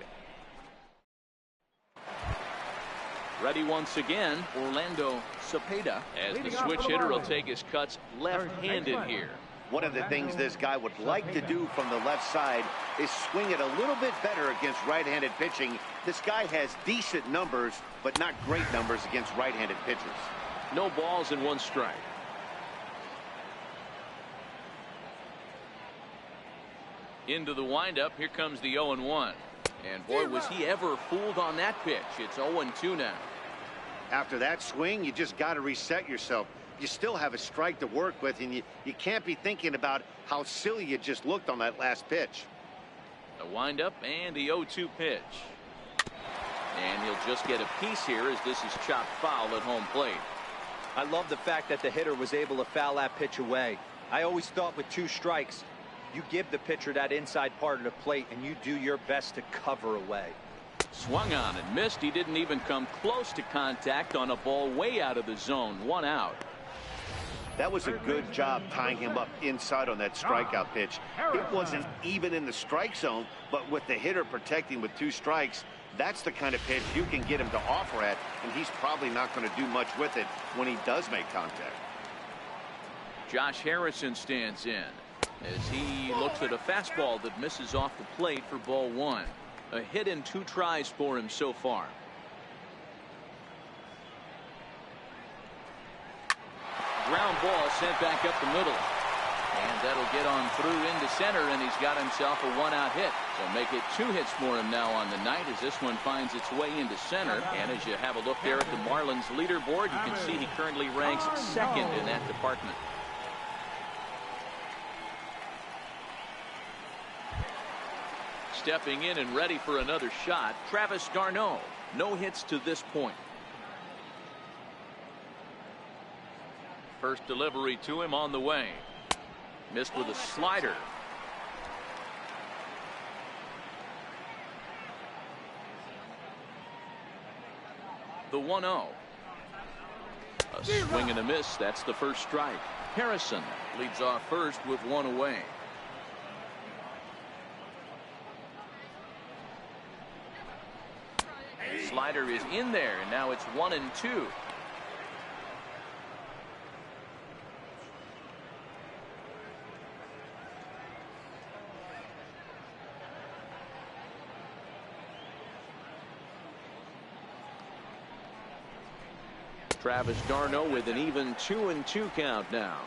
Ready once again, Orlando Cepeda, as the switch hitter will take his cuts left-handed here. One of the things this guy would like to do from the left side is swing it a little bit better against right-handed pitching. This guy has decent numbers, but not great numbers against right-handed pitchers. No balls and one strike. Into the windup. Here comes the 0-1. And boy, was he ever fooled on that pitch. It's 0-2 now. After that swing, you just got to reset yourself. You still have a strike to work with, and you can't be thinking about how silly you just looked on that last pitch. The windup and the 0-2 pitch. And he'll just get a piece here as this is chopped foul at home plate. I love the fact that the hitter was able to foul that pitch away. I always thought with 2 strikes, you give the pitcher that inside part of the plate and you do your best to cover away. Swung on and missed. He didn't even come close to contact on a ball way out of the zone. 1 out. That was a good job tying him up inside on that strikeout pitch. It wasn't even in the strike zone, but with the hitter protecting with 2 strikes, that's the kind of pitch you can get him to offer at, and he's probably not going to do much with it when he does make contact. Josh Harrison stands in as he looks at a fastball that misses off the plate for ball 1. A hit in 2 tries for him so far. Ground ball sent back up the middle. And that'll get on through into center, and he's got himself a 1-out hit. So make it 2 hits for him now on the night as this one finds its way into center. And as you have a look there at the Marlins leaderboard, you can see he currently ranks 2nd in that department. Stepping in and ready for another shot, Travis d'Arnaud. No hits to this point. First delivery to him on the way. Missed with a slider. The 1-0. A swing and a miss. That's the first strike. Harrison leads off first with 1 away. Slider is in there, and now it's 1-2. Travis d'Arnaud with an even 2-2 count now.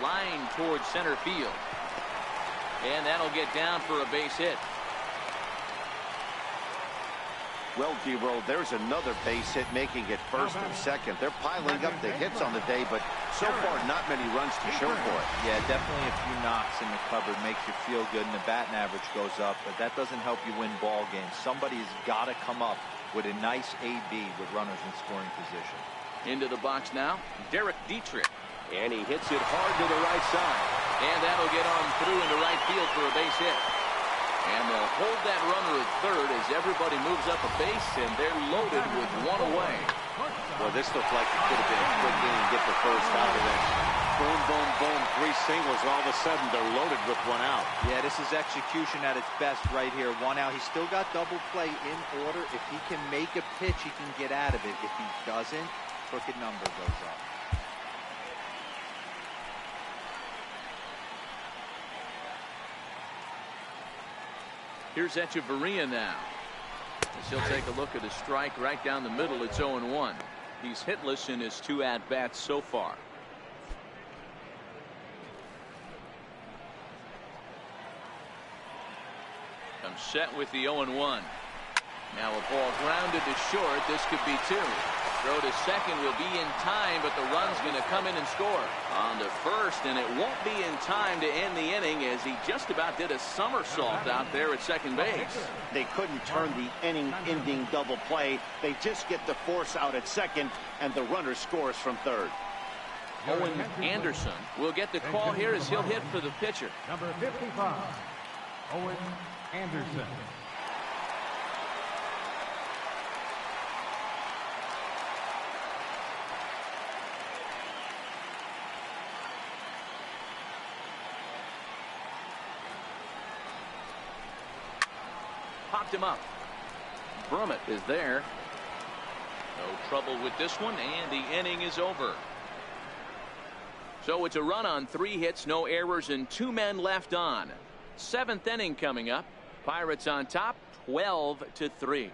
Line towards center field. And that'll get down for a base hit. Well, G-Roll, there's another base hit, making it first and second. They're piling up the hits on the day, but so far not many runs to show for it. Yeah, definitely a few knocks in the cupboard makes you feel good, and the batting average goes up, but that doesn't help you win ball games. Somebody's got to come up with a nice AB with runners in scoring position. Into the box now, Derek Dietrich. And he hits it hard to the right side. And that'll get on through into right field for a base hit. And they'll hold that runner at third as everybody moves up a base, and they're loaded with 1 away. Well, this looks like it could have been a quick inning, get the first out of it. Boom, boom, boom, 3 singles. All of a sudden, they're loaded with 1 out. Yeah, this is execution at its best right here. 1 out. He's still got double play in order. If he can make a pitch, he can get out of it. If he doesn't, crooked number goes up. Here's Echeverria now. As he'll take a look at a strike right down the middle. It's 0-1. He's hitless in his 2 at-bats so far. Comes set with the 0-1. Now a ball grounded to short. This could be 2. Throw to second will be in time, but the run's going to come in and score. On to first, and it won't be in time to end the inning as he just about did a somersault out there at second base. They couldn't turn the inning-ending double play. They just get the force out at second, and the runner scores from third. Owen Anderson will get the call here as he'll hit for the pitcher. Number 55, Owen Anderson. Popped him up. Brummett is there. No trouble with this one, and the inning is over. So it's a run on 3 hits, no errors, and 2 men left on. 7th inning coming up. Pirates on top, 12-3.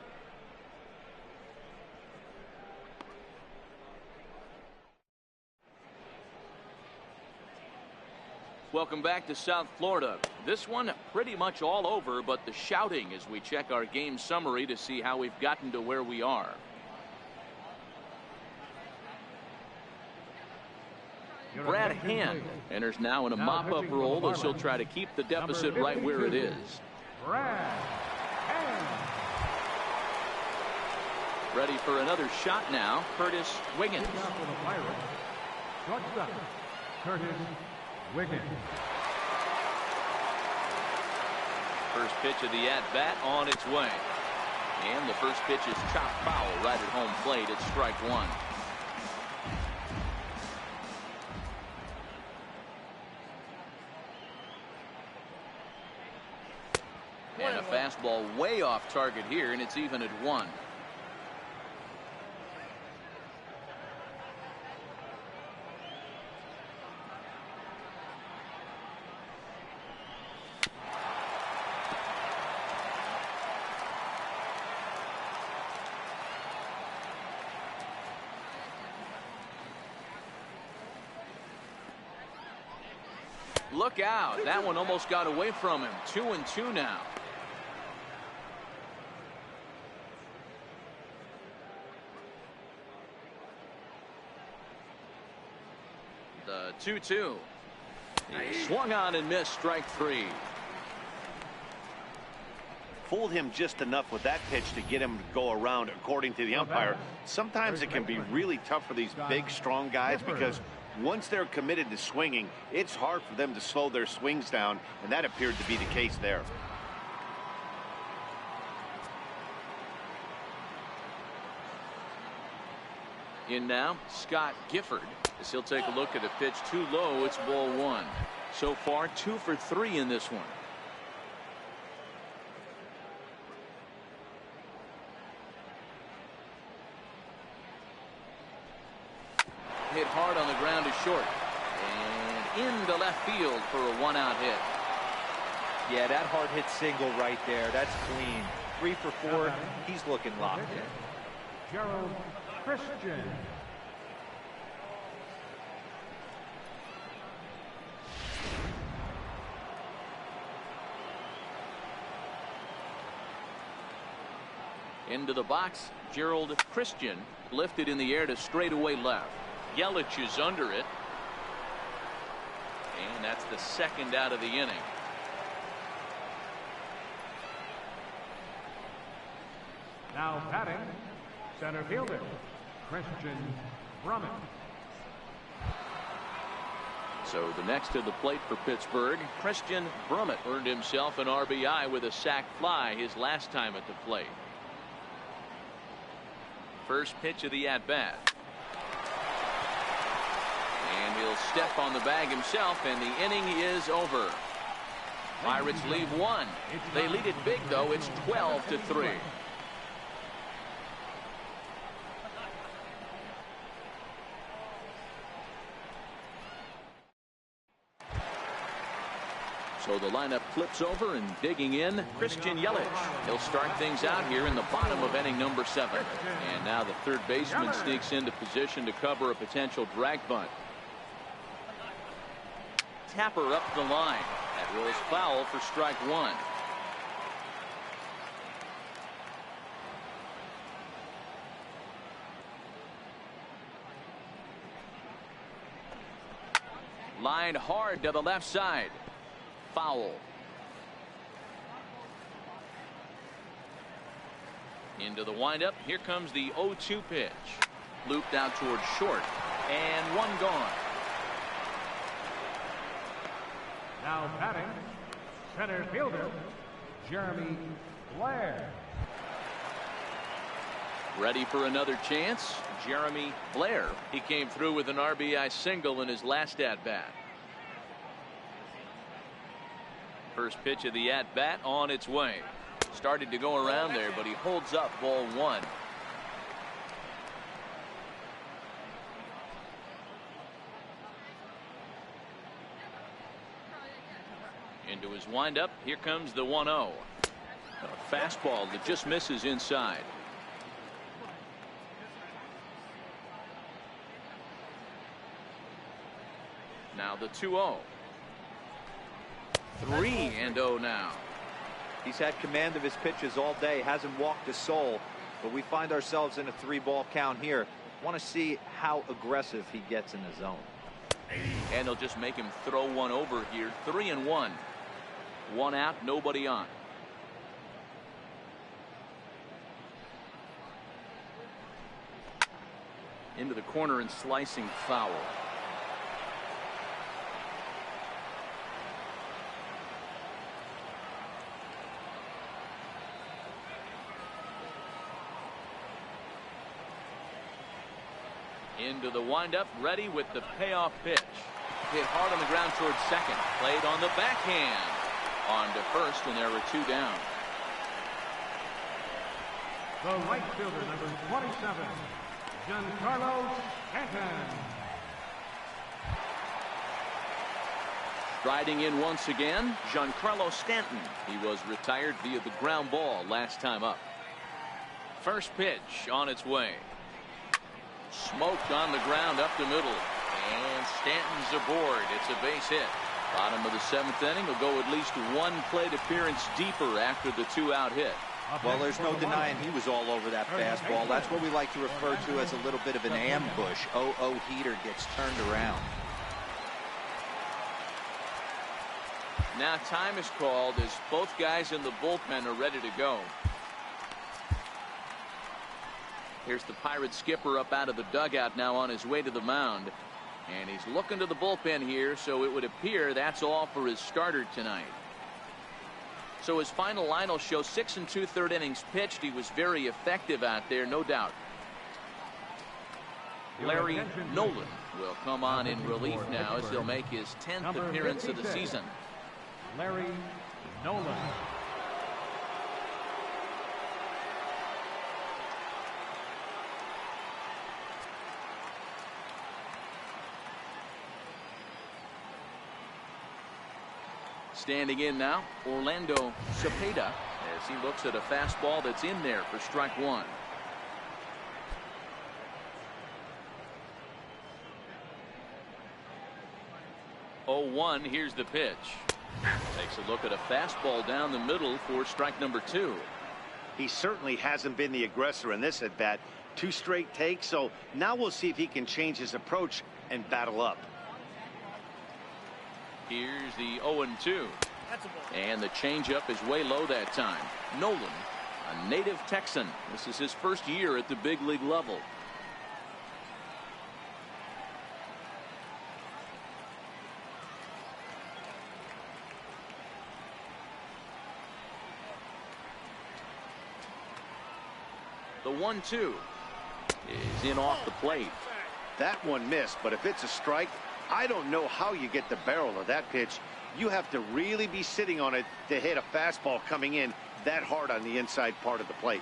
Welcome back to South Florida. This one pretty much all over, but the shouting as we check our game summary to see how we've gotten to where we are. Brad Hand enters now in a mop-up role as he'll try to keep the deficit right where it is. Brad Hand. Ready for another shot now, Curtis Wiggins. For the Pirates, shortstop, Curtis Wiggins. First pitch of the at-bat on its way. And the first pitch is chopped foul right at home plate. It's strike 1. And a fastball way off target here, and it's even at 1. Look out. That one almost got away from him. 2-2 now. The 2-2. He swung on and missed, strike 3. Fooled him just enough with that pitch to get him to go around, according to the umpire. Sometimes it can be really tough for these big, strong guys because once they're committed to swinging, it's hard for them to slow their swings down, and that appeared to be the case there. In now, Scott Gifford, as he'll take a look at a pitch too low. It's ball 1. So far, 2 for 3 in this one. Hit hard on the ground to short. And into left field for a 1-out hit. Yeah, that hard hit single right there. That's clean. 3 for 4. He's looking locked in. Gerald Christian. Into the box, Gerald Christian lifted in the air to straightaway left. Yelich is under it. And that's the 2nd out of the inning. Now batting, center fielder, Christian Brummett. So the next to the plate for Pittsburgh, Christian Brummett earned himself an RBI with a sac fly his last time at the plate. First pitch of the at-bat. And he'll step on the bag himself, and the inning is over. Pirates leave 1. They lead it big, though. It's 12-3. So the lineup flips over, and digging in, Christian Yelich. He'll start things out here in the bottom of inning number 7. And now the third baseman sneaks into position to cover a potential drag bunt. Tapper up the line. That rolls foul for strike 1. Lined hard to the left side. Foul. Into the windup. Here comes the 0-2 pitch. Looped out towards short. And one gone. Now batting, center fielder, Jeremy Blair. Ready for another chance. Jeremy Blair. He came through with an RBI single in his last at-bat. First pitch of the at-bat on its way. Started to go around there, but he holds up ball one. Into his windup. Here comes the 1-0. A fastball that just misses inside. Now the 2-0. 3-0 now. He's had command of his pitches all day, hasn't walked a soul, but we find ourselves in a 3-ball count here. Want to see how aggressive he gets in the zone. And they'll just make him throw one over here. 3-1. One out, nobody on. Into the corner and slicing foul. Into the windup, ready with the payoff pitch. Hit hard on the ground towards second. Played on the backhand. On to first, and there were two down. The right fielder, number 27, Giancarlo Stanton. Striding in once again, Giancarlo Stanton. He was retired via the ground ball last time up. First pitch on its way. Smoked on the ground up the middle. And Stanton's aboard. It's a base hit. Bottom of the seventh inning. Will go at least one plate appearance deeper after the two-out hit. Well, there's no denying he was all over that fastball. That's what we like to refer to as a little bit of an ambush. 0-0 heater gets turned around. Now time is called as both guys in the bullpen are ready to go. Here's the Pirates skipper up out of the dugout now on his way to the mound. And he's looking to the bullpen here, so it would appear that's all for his starter tonight. So his final line will show 6 2/3 innings pitched. He was very effective out there, no doubt. Larry Nolan will come on in relief now as he'll make his 10th appearance of the season. Larry Nolan. Standing in now, Orlando Cepeda, as he looks at a fastball that's in there for strike one. Oh, 1, here's the pitch. Takes a look at a fastball down the middle for strike number 2. He certainly hasn't been the aggressor in this at bat. 2 straight takes, so now we'll see if he can change his approach and battle up. Here's the 0-2. And the changeup is way low that time. Nolan, a native Texan. This is his first year at the big league level. The 1-2 is in off the plate. That one missed, but if it's a strike, I don't know how you get the barrel of that pitch. You have to really be sitting on it to hit a fastball coming in that hard on the inside part of the plate.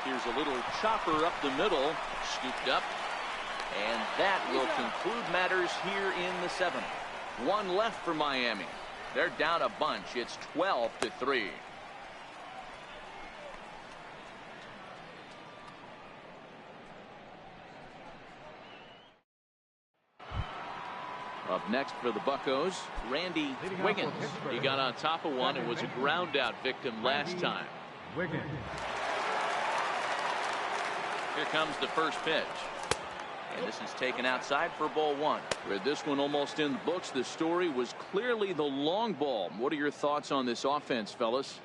Here's a little chopper up the middle, scooped up, and that will conclude matters here in the 7th. 1 left for Miami. They're down a bunch. It's 12-3. Up next for the Buccos, Randy Wiggins. He got on top of one and was a ground out victim last time. Wiggins. Here comes the first pitch. And this is taken outside for ball 1. With this one almost in the books, the story was clearly the long ball. What are your thoughts on this offense, fellas?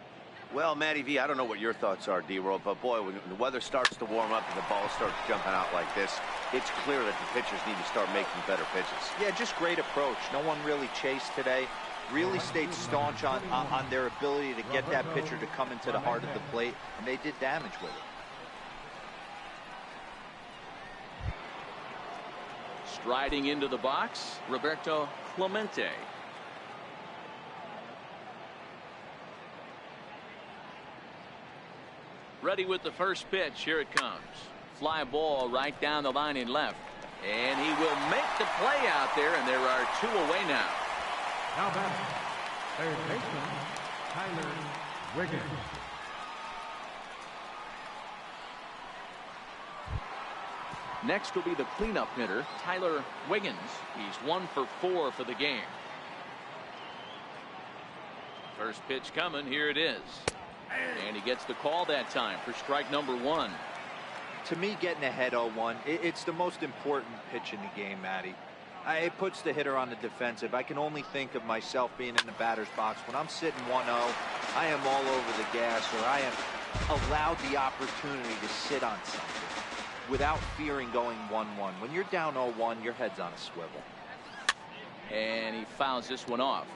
Well, Matty V, I don't know what your thoughts are, D-World, but boy, when the weather starts to warm up and the ball starts jumping out like this, it's clear that the pitchers need to start making better pitches. Yeah, just great approach. No one really chased today. Really stayed staunch on their ability to get that pitcher to come into the heart of the plate, and they did damage with it. Striding into the box, Roberto Clemente. Ready with the first pitch. Here it comes. Fly ball right down the line in left. And he will make the play out there, and there are 2 away now. Now batting, third baseman, Tyler Wiggins. Next will be the cleanup hitter, Tyler Wiggins. He's 1 for 4 for the game. First pitch coming. Here it is. And he gets the call that time for strike number 1. To me, getting ahead 0-1, it's the most important pitch in the game, Matty. It puts the hitter on the defensive. I can only think of myself being in the batter's box. When I'm sitting 1-0, I am all over the gas, or I am allowed the opportunity to sit on something without fearing going 1-1. When you're down 0-1, your head's on a swivel. And he fouls this one off.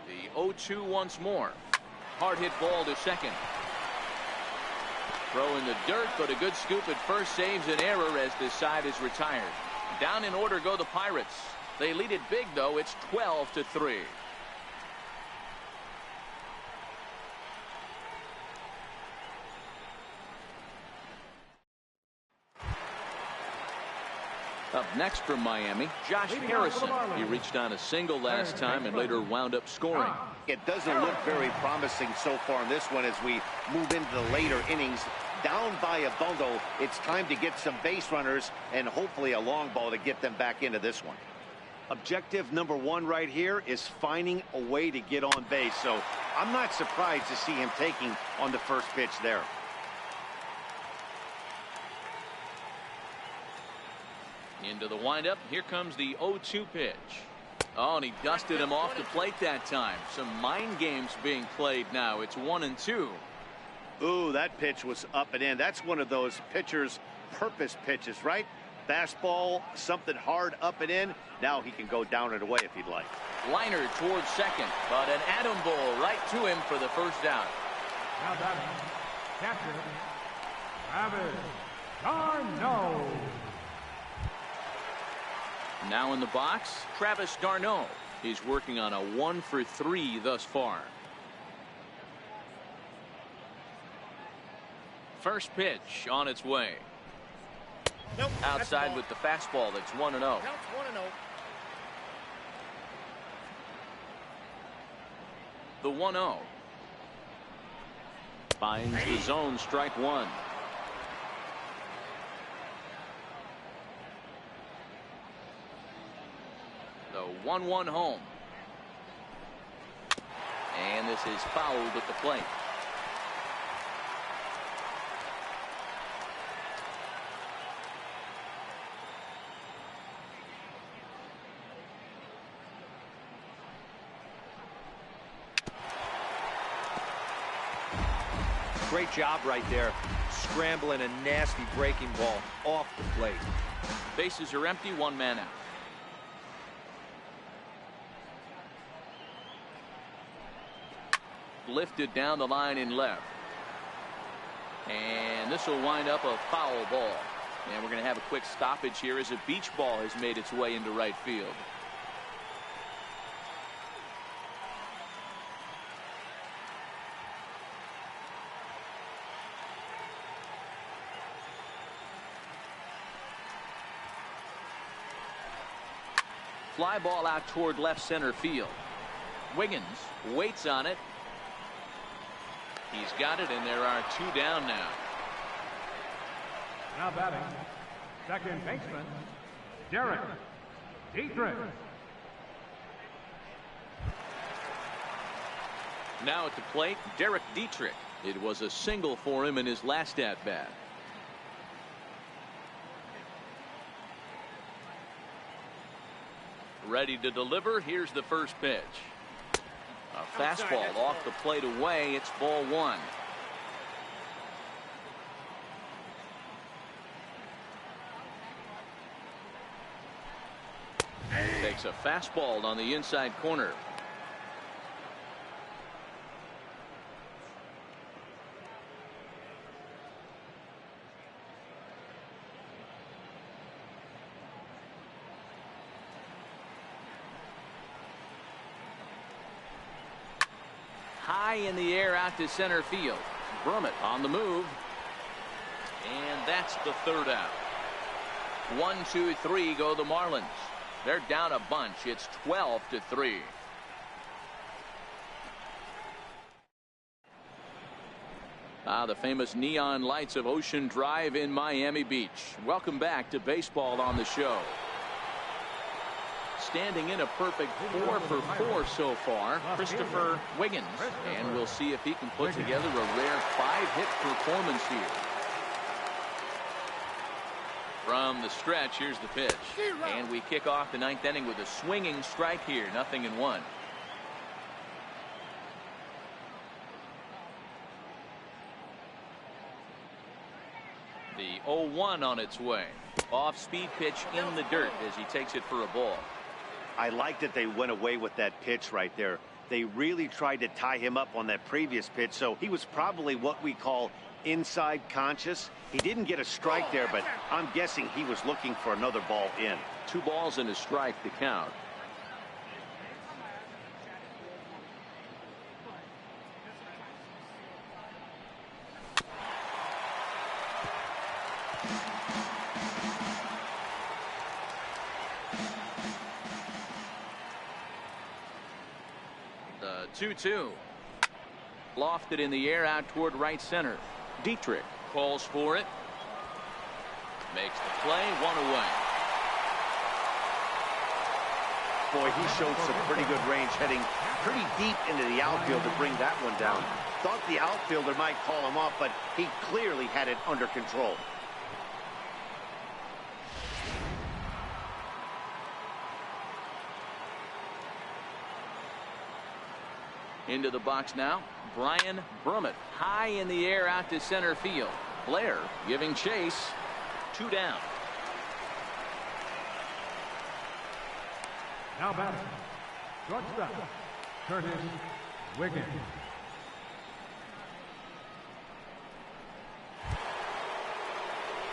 The 0-2 once more. Hard hit ball to second. Throw in the dirt, but a good scoop at first saves an error as this side is retired. Down in order go the Pirates. They lead it big, though. It's 12-3. Up next from Miami, Josh Harrison. He reached on a single last time and later wound up scoring. It doesn't look very promising so far in this one as we move into the later innings. Down by a bundle, it's time to get some base runners and hopefully a long ball to get them back into this one. Objective number 1 right here is finding a way to get on base. So I'm not surprised to see him taking on the first pitch there. Into the windup. Here comes the 0-2 pitch. Oh, and he dusted him off the plate that time. Some mind games being played now. It's 1-2. Ooh, that pitch was up and in. That's one of those pitcher's purpose pitches, right? Fastball, something hard up and in. Now he can go down and away if he'd like. Liner towards second, but an atom ball right to him for the first out. Now batting, catcher, Travis d'Arnaud. Now in the box, Travis d'Arnaud. He's working on a 1 for 3 thus far. First pitch on its way. Nope, outside with the fastball. That's 1-0. Counts 1-0. The 1-0. Finds the zone, strike 1. The 1-1 home. And this is fouled at the plate. Great job right there, scrambling a nasty breaking ball off the plate. Bases are empty, 1 man out. Lifted down the line in left. And this will wind up a foul ball. And we're going to have a quick stoppage here as a beach ball has made its way into right field. Fly ball out toward left center field. Wiggins waits on it. He's got it, and there are 2 down now. Now batting, second baseman, Derek Dietrich. Now at the plate, Derek Dietrich. It was a single for him in his last at-bat. Ready to deliver. Here's the first pitch. A fastball off the plate away. It's ball one. Takes a fastball on the inside corner. High in the air out to center field. Brummett on the move. And that's the third out. 1, 2, 3 go the Marlins. They're down a bunch. It's 12-3. The famous neon lights of Ocean Drive in Miami Beach. Welcome back to baseball on the show. Standing in a perfect 4 for 4 so far, Christopher Wiggins. And we'll see if he can put together a rare 5-hit performance here. From the stretch, here's the pitch. And we kick off the 9th inning with a swinging strike here. 0-1. The 0-1 on its way. Off-speed pitch in the dirt as he takes it for a ball. I like that they went away with that pitch right there. They really tried to tie him up on that previous pitch, so he was probably what we call inside conscious. He didn't get a strike there, but I'm guessing he was looking for another ball in. 2 balls and a strike to count. The 2-2. Lofted in the air out toward right center. Dietrich calls for it. Makes the play. 1 away. Boy, he showed some pretty good range, heading pretty deep into the outfield to bring that one down. Thought the outfielder might call him off, but he clearly had it under control. Into the box now, Brian Brummett. High in the air out to center field. Blair giving chase. 2 down. Now batting, shortstop, Curtis Wiggins.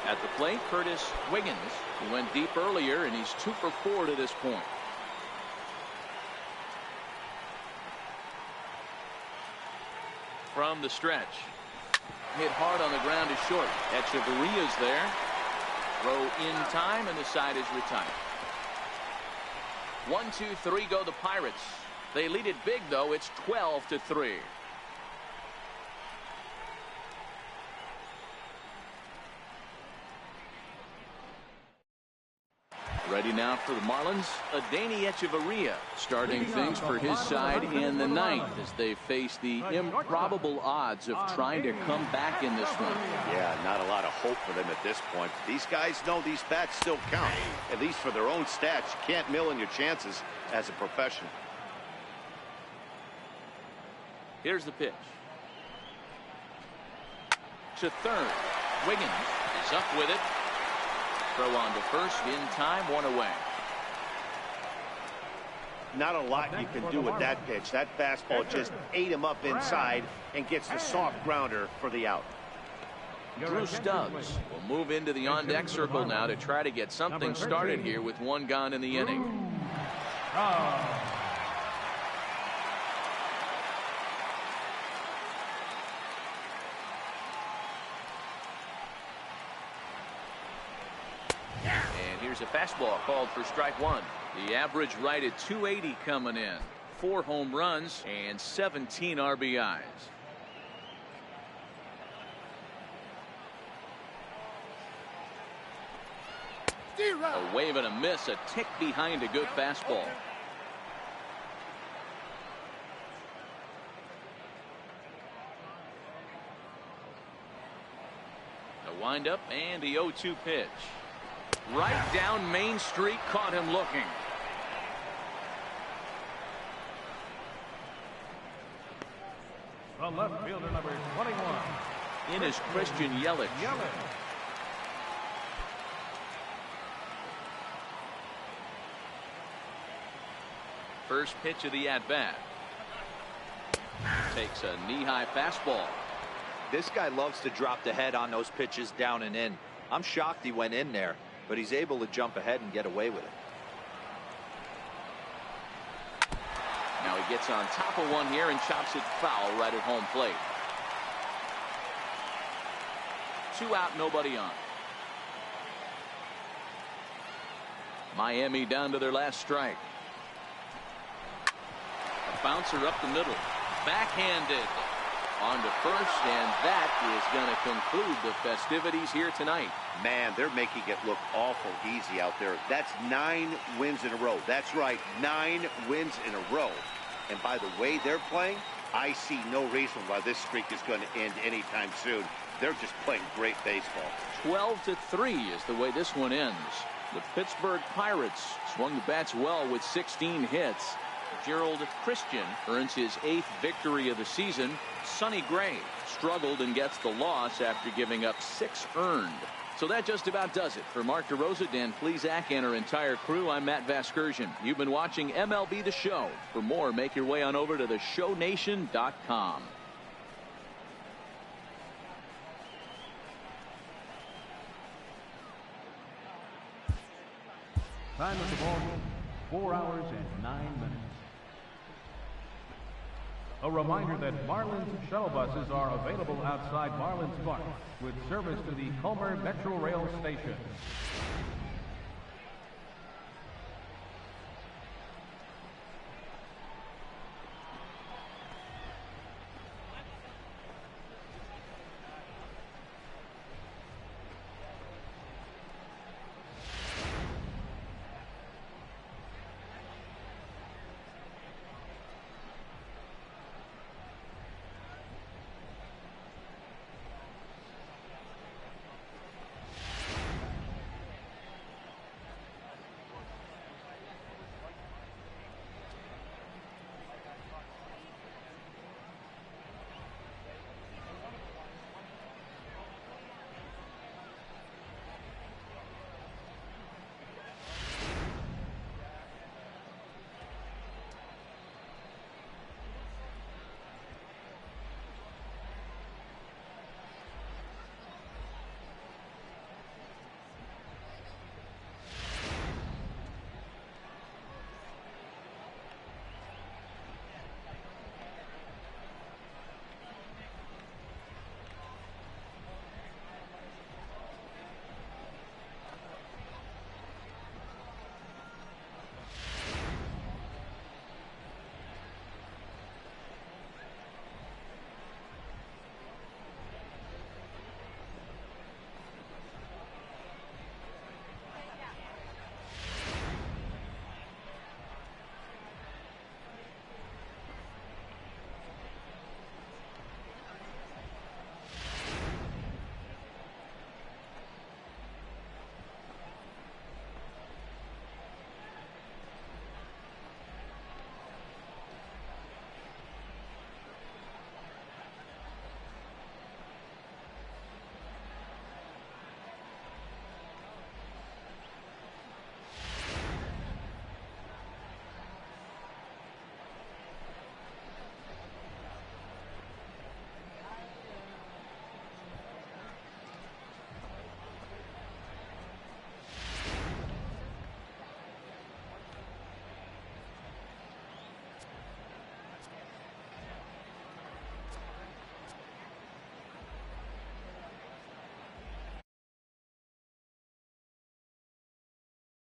At the plate, Curtis Wiggins. He went deep earlier, and he's 2 for 4 to this point. From the stretch. Hit hard on the ground to short. Echeverria's there. Throw in time, and the side is retired. 1, 2, 3 go the Pirates. They lead it big, though. It's 12-3. Ready now for the Marlins. Adeiny Echeverria starting things for his side in the 9th as they face the improbable odds of trying to come back in this one. Yeah, not a lot of hope for them at this point. These guys know these bats still count, at least for their own stats. You can't mill in your chances as a professional. Here's the pitch. To third. Wiggins is up with it. Throw on to first in time. 1 away. Not a lot you can do with that pitch. That fastball just ate him up inside and gets the soft grounder for the out. Drew Stubbs will move into the on-deck circle now to try to get something started here with 1 gone in the inning. And here's a fastball called for strike 1. The average right at 280 coming in. 4 home runs and 17 RBIs. A wave and a miss, a tick behind a good fastball. A windup and the 0-2 pitch. Right down Main Street, caught him looking. The left fielder, number 21. In is Christian Yelich. First pitch of the at-bat. Takes a knee-high fastball. This guy loves to drop the head on those pitches down and in. I'm shocked he went in there, but he's able to jump ahead and get away with it. Now he gets on top of one here and chops it foul right at home plate. 2 out, nobody on. Miami down to their last strike. A bouncer up the middle. Backhanded. On to first, and that is going to conclude the festivities here tonight. Man, they're making it look awful easy out there. That's 9 wins in a row. That's right, 9 wins in a row. And by the way they're playing, I see no reason why this streak is going to end anytime soon. They're just playing great baseball. 12-3 is the way this one ends. The Pittsburgh Pirates swung the bats well with 16 hits. Gerald Christian earns his 8th victory of the season. Sonny Gray struggled and gets the loss after giving up 6 earned. So that just about does it. For Mark DeRosa, Dan Plesac, and our entire crew, I'm Matt Vasgersian. You've been watching MLB The Show. For more, make your way on over to theshownation.com. Time of the ball game, 4 hours and 9 minutes. A reminder that Marlins shuttle buses are available outside Marlins Park with service to the Culmer Metro Rail Station.